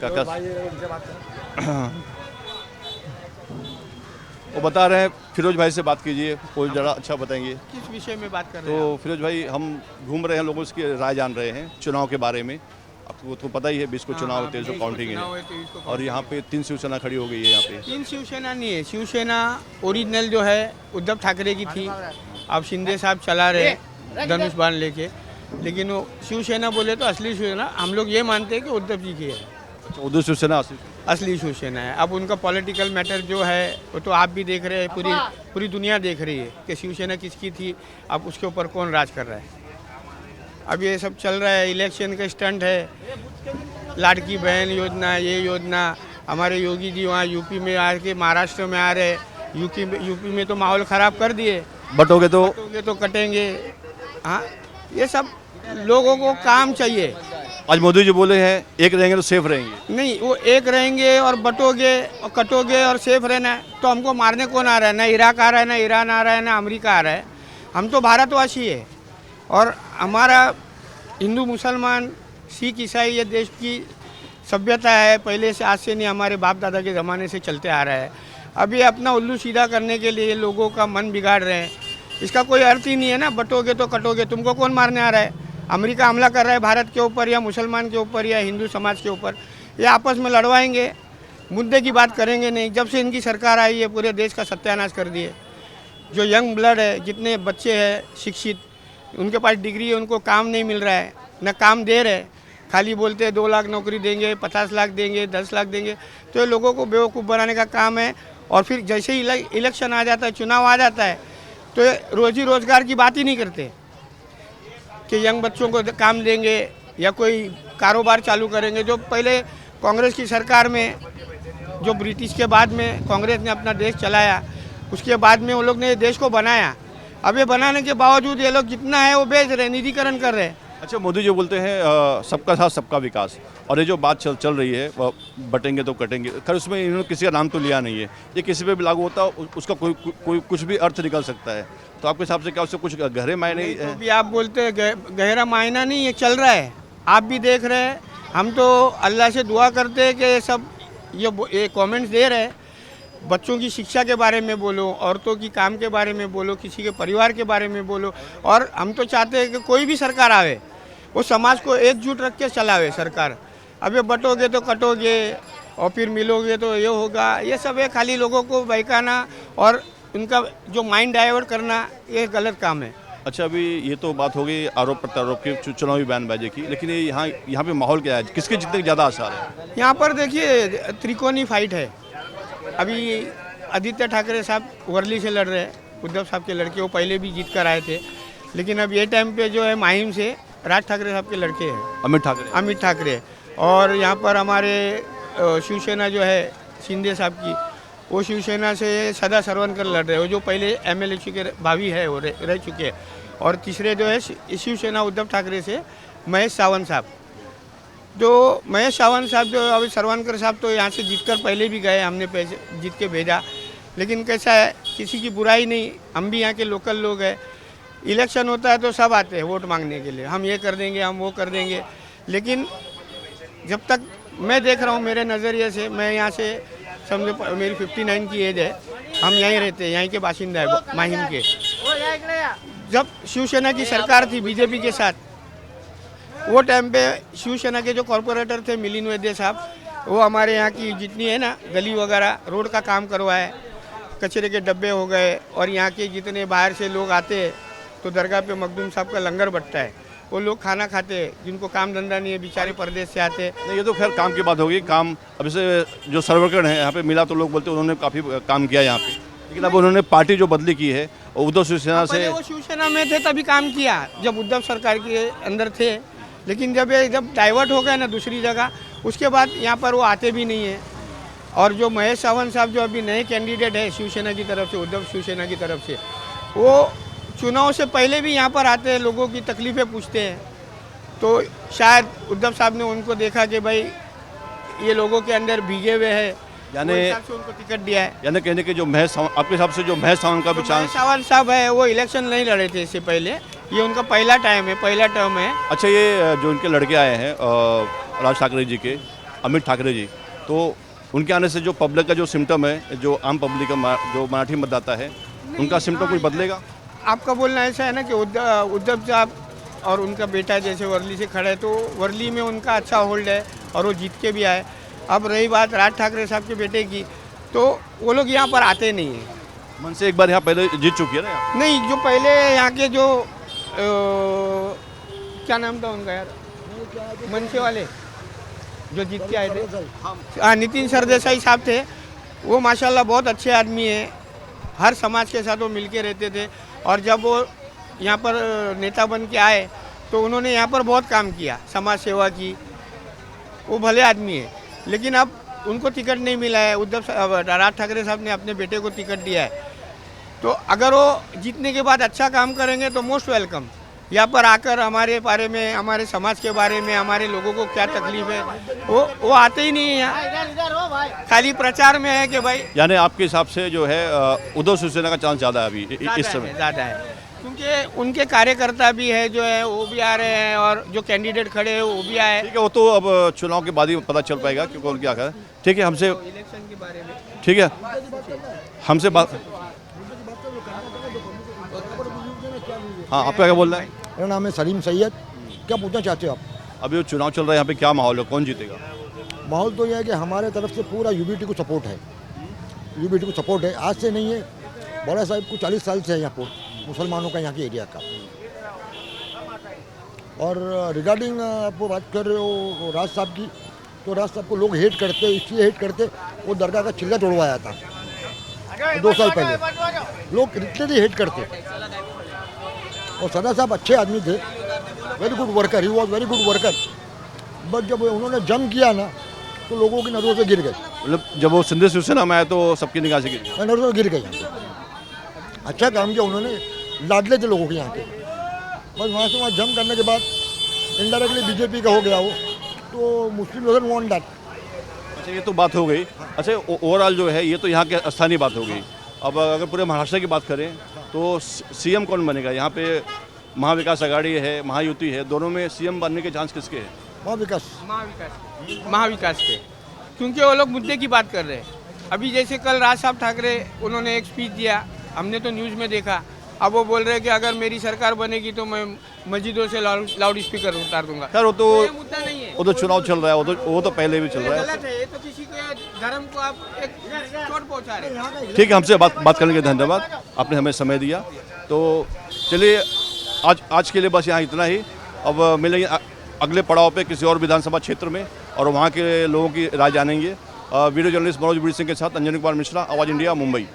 काका वो बता रहे हैं, फिरोज भाई से बात कीजिए, वो ज़रा अच्छा बताएंगे किस विषय में बात कर रहे हैं। तो फिरोज भाई, हम घूम रहे हैं, लोगों की राय जान रहे हैं चुनाव के बारे में। आपको तो पता ही है 20 को चुनाव होते हैं, जो काउंटिंग है, और यहाँ पे 3 शिवसेना खड़ी हो गई है। यहाँ पे 3 शिवसेना नहीं है, शिवसेना ओरिजिनल जो है उद्धव ठाकरे की थी, अब शिंदे साहब चला रहे धनुष बाण लेके, लेकिन वो शिवसेना बोले तो असली शिवसेना हम लोग ये मानते हैं कि उद्धव जी की है। उद्धव शिवसेना असली शिवसेना है। अब उनका पॉलिटिकल मैटर जो है वो तो आप भी देख रहे हैं, पूरी दुनिया देख रही है कि शिवसेना किसकी थी, अब उसके ऊपर कौन राज कर रहा है। अब ये सब चल रहा है, इलेक्शन का स्टंट है, लाड़की बहन योजना, ये योजना। हमारे योगी जी वहाँ यूपी में आके महाराष्ट्र में आ रहे, यूपी में तो माहौल ख़राब कर दिए। बटोगे तो कटेंगे। हाँ, ये सब लोगों को काम चाहिए। आज मोदी जी बोले हैं एक रहेंगे तो सेफ रहेंगे। नहीं, वो एक रहेंगे और बटोगे और कटोगे और सेफ रहना है, तो हमको मारने कौन आ रहा है? ना इराक आ रहा है, ना ईरान आ रहा है, ना अमेरिका आ रहा है। हम तो भारतवासी है, और हमारा हिंदू मुसलमान सिख ईसाई ये देश की सभ्यता है, पहले से, आज से नहीं, हमारे बाप दादा के ज़माने से चलते आ रहा है। अभी अपना उल्लू सीधा करने के लिए लोगों का मन बिगाड़ रहे हैं, इसका कोई अर्थ ही नहीं है ना। बटोगे तो कटोगे, तुमको कौन मारने आ रहा है? अमेरिका हमला कर रहा है भारत के ऊपर, या मुसलमान के ऊपर, या हिंदू समाज के ऊपर, ये आपस में लड़वाएंगे, मुद्दे की बात करेंगे नहीं। जब से इनकी सरकार आई है पूरे देश का सत्यानाश कर दिए। जो यंग ब्लड है, जितने बच्चे हैं शिक्षित, उनके पास डिग्री है, उनको काम नहीं मिल रहा है, न काम दे रहे, खाली बोलते हैं 2 लाख नौकरी देंगे, 50 लाख देंगे, 10 लाख देंगे। तो ये लोगों को बेवकूफ़ बनाने का काम है। और फिर जैसे ही इलेक्शन आ जाता है, चुनाव आ जाता है, तो ये रोजी रोज़गार की बात ही नहीं करते कि यंग बच्चों को काम देंगे या कोई कारोबार चालू करेंगे। जो पहले कांग्रेस की सरकार में, जो ब्रिटिश के बाद में कांग्रेस ने अपना देश चलाया, उसके बाद में वो लोग ने देश को बनाया। अब ये बनाने के बावजूद ये लोग जितना है वो बेच रहे, निजीकरण कर रहे हैं। अच्छा, मोदी जी बोलते हैं सबका साथ सबका विकास, और ये जो बात चल रही है वो बटेंगे तो कटेंगे, खैर उसमें इन्होंने किसी का नाम तो लिया नहीं है, ये किसी पे भी लागू होता है उसका कोई कुछ भी अर्थ निकल सकता है, तो आपके हिसाब से क्या उससे कुछ गहरे मायने तो भी आप बोलते हैं गहरा मायना नहीं, ये चल रहा है, आप भी देख रहे हैं। हम तो अल्लाह से दुआ करते हैं कि ये सब ये कमेंट्स दे रहे हैं, बच्चों की शिक्षा के बारे में बोलो, औरतों की काम के बारे में बोलो, किसी के परिवार के बारे में बोलो, और हम तो चाहते हैं कि कोई भी सरकार आवे वो समाज को एकजुट रख के चलावे सरकार। अब ये बटोगे तो कटोगे और फिर मिलोगे तो ये होगा, ये सब है खाली लोगों को बहकाना और उनका जो माइंड डाइवर्ट करना, ये गलत काम है। अच्छा, अभी ये तो बात हो गई आरोप प्रत्यारोप की, चुनावी बयानबाजी की, लेकिन ये यहाँ पे माहौल क्या है, किसके जीतने का ज़्यादा आसार है? यहाँ पर देखिए त्रिकोणी फाइट है। अभी आदित्य ठाकरे साहब वर्ली से लड़ रहे हैं, उद्धव साहब के लड़के, वो पहले भी जीत कर आए थे, लेकिन अब ये टाइम पे जो है माहिम से राज ठाकरे साहब के लड़के हैं, अमित ठाकरे, और यहाँ पर हमारे शिवसेना जो है शिंदे साहब की, वो शिवसेना से सदा सरवनकर लड़ रहे हैं, वो जो पहले एमएलए के भावी है वो रह चुके हैं, और तीसरे जो है शिवसेना उद्धव ठाकरे से महेश सावंत साहब। जो महेश सावंत साहब जो अभी सरवनकर साहब तो यहाँ से जीतकर पहले भी गए, हमने पैसे जीत के भेजा, लेकिन कैसा है किसी की बुराई नहीं, हम भी यहाँ के लोकल लोग हैं, इलेक्शन होता है तो सब आते हैं वोट मांगने के लिए, हम ये कर देंगे, हम वो कर देंगे, लेकिन जब तक मैं देख रहा हूँ मेरे नज़रिए से, मैं यहाँ से समझो मेरी 59 की एज है, हम यहीं रहते हैं, यहीं के बाशिंदा है माहिम के। जब शिवसेना की सरकार थी बीजेपी के साथ, वो टाइम पे शिवसेना के जो कॉरपोरेटर थे मिलिंद वैद्य साहब, वो हमारे यहाँ की जितनी है ना गली वगैरह रोड का काम करवाए, कचरे के डब्बे हो गए, और यहाँ के जितने बाहर से लोग आते हैं तो दरगाह पे मखदूम साहब का लंगर बटता है, वो लोग खाना खाते हैं, जिनको काम धंधा नहीं है, बेचारे परदेश से आते हैं। नहीं, ये तो खैर काम की बात होगी, काम अब से जो सर्वकर्ण है यहाँ पे मिला तो लोग बोलते हैं उन्होंने काफ़ी काम किया यहाँ पे, लेकिन अब उन्होंने पार्टी जो बदली की है उद्धव शिवसेना से, वो शिवसेना में थे तभी काम किया जब उद्धव सरकार के अंदर थे, लेकिन जब डाइवर्ट हो गए ना दूसरी जगह, उसके बाद यहाँ पर वो आते भी नहीं है। और जो महेश सावंत साहब जो अभी नए कैंडिडेट है शिवसेना की तरफ से, उद्धव शिवसेना की तरफ से, वो चुनाव से पहले भी यहाँ पर आते हैं, लोगों की तकलीफ़ें पूछते हैं, तो शायद उद्धव साहब ने उनको देखा कि भाई ये लोगों के अंदर भीगे हुए हैं, यानी उनको टिकट दिया है। यानी कहने के जो महेश सावंत, आपके हिसाब से जो महेश सावंत का भी चांस, सावंत साहब है वो इलेक्शन नहीं लड़े थे इससे पहले, ये उनका पहला टाइम है, पहला टर्म है। अच्छा, ये जो इनके लड़के आए हैं राज ठाकरे जी के, अमित ठाकरे जी, तो उनके आने से जो पब्लिक का जो सिम्टम है, जो आम पब्लिक का जो मराठी मतदाता है, उनका सिम्टम कुछ बदलेगा? आपका बोलना ऐसा है ना कि उद्धव साहब और उनका बेटा जैसे वर्ली से खड़ा है, तो वर्ली में उनका अच्छा होल्ड है और वो जीत के भी आए। अब रही बात राज ठाकरे साहब के बेटे की, तो वो लोग यहाँ पर आते नहीं हैं। मन से एक बार यहाँ पहले जीत चुकी है ना यहाँ? नहीं, जो पहले यहाँ के जो क्या नाम था उनका यार, मनसे वाले जो जीत के आए थे, हाँ, नितिन सरदेसाई साहब थे, वो माशाल्लाह बहुत अच्छे आदमी हैं, हर समाज के साथ वो मिलके रहते थे, और जब वो यहाँ पर नेता बन के आए तो उन्होंने यहाँ पर बहुत काम किया, समाज सेवा की, वो भले आदमी है, लेकिन अब उनको टिकट नहीं मिला है। राज ठाकरे साहब ने अपने बेटे को टिकट दिया है, तो अगर वो जीतने के बाद अच्छा काम करेंगे तो मोस्ट वेलकम। यहाँ पर आकर हमारे बारे में, हमारे समाज के बारे में, हमारे लोगों को क्या तकलीफ है, वो आते ही नहीं है यहाँ, खाली प्रचार में है कि भाई। यानी आपके हिसाब से जो है उद्धव शिवसेना का चांस ज़्यादा है अभी इस समय? ज़्यादा है, क्योंकि उनके कार्यकर्ता भी है जो है वो भी आ रहे हैं, और जो कैंडिडेट खड़े हैं वो भी आए। ठीक है, वो तो अब चुनाव के बाद ही पता चल पाएगा कि कौन क्या करे। ठीक है, हमसे इलेक्शन के बारे में, ठीक है, हमसे बात, हाँ, आपका क्या बोलना है? मेरा नाम है सलीम सैयद। क्या पूछना चाहते हो आप? अभी जो चुनाव चल रहा है यहाँ पे क्या माहौल है, कौन जीतेगा? माहौल तो यह है कि हमारे तरफ से पूरा यूबीटी को सपोर्ट है, यूबीटी को सपोर्ट है, आज से नहीं है, बड़ा साहब को 40 साल से है यहाँ पर, मुसलमानों का यहाँ के एरिया का। और रिगार्डिंग आपको बात कर रहे हो राज साहब की, तो राज साहब को लोग हेट करते, इसलिए हेट करते, वो दरगाह का चिल्ला तोड़वाया था 2 साल पहले, लोग लिटरली हेट करते। और सदा साहब अच्छे आदमी थे, very good worker, he was very good worker, but जब उन्होंने जंग किया ना तो लोगों की नज़रों से गिर गए। मतलब जब वो सिंधु शिवसेना में आए तो सबकी निगाह से गिर, नज़रों से गिर गए। अच्छा काम किया उन्होंने, लाडले थे लोगों के यहाँ के, बस वहाँ से वहाँ जंग करने के बाद इनडायरेक्टली बीजेपी का हो गया वो, तो मुस्लिम डजंट वांट दैट। अच्छा, ये तो बात हो गई। अच्छा, ओवरऑल जो है ये तो यहाँ के स्थानीय बात हो गई। अब अगर पूरे महाराष्ट्र की बात करें तो सीएम कौन बनेगा? यहाँ पे महाविकास आघाड़ी है, महायुति है, दोनों में सीएम बनने के चांस किसके हैं? महाविकास के, क्योंकि वो लोग मुद्दे की बात कर रहे हैं। अभी जैसे कल राज साहब ठाकरे उन्होंने एक स्पीच दिया, हमने तो न्यूज़ में देखा। अब वो बोल रहे हैं कि अगर मेरी सरकार बनेगी तो मैं मस्जिदों से लाउड स्पीकर उतार दूंगा। खैर ये मुद्दा नहीं है, वो तो चुनाव चल रहा है, वो तो पहले भी चल रहा है। गलत है। ये तो किसी के धर्म को आप एक चोट पहुंचा रहे हैं। ठीक है, हमसे बात करने के लिए धन्यवाद, आपने हमें समय दिया। तो चलिए आज के लिए बस यहाँ इतना ही। अब मिलेंगे अगले पड़ाव पे किसी और विधानसभा क्षेत्र में और वहाँ के लोगों की राय जानेंगे। वीडियो जर्नलिस्ट मनोज बीर सिंह के साथ अंजन कुमार मिश्रा, आवाज़ इंडिया, मुंबई।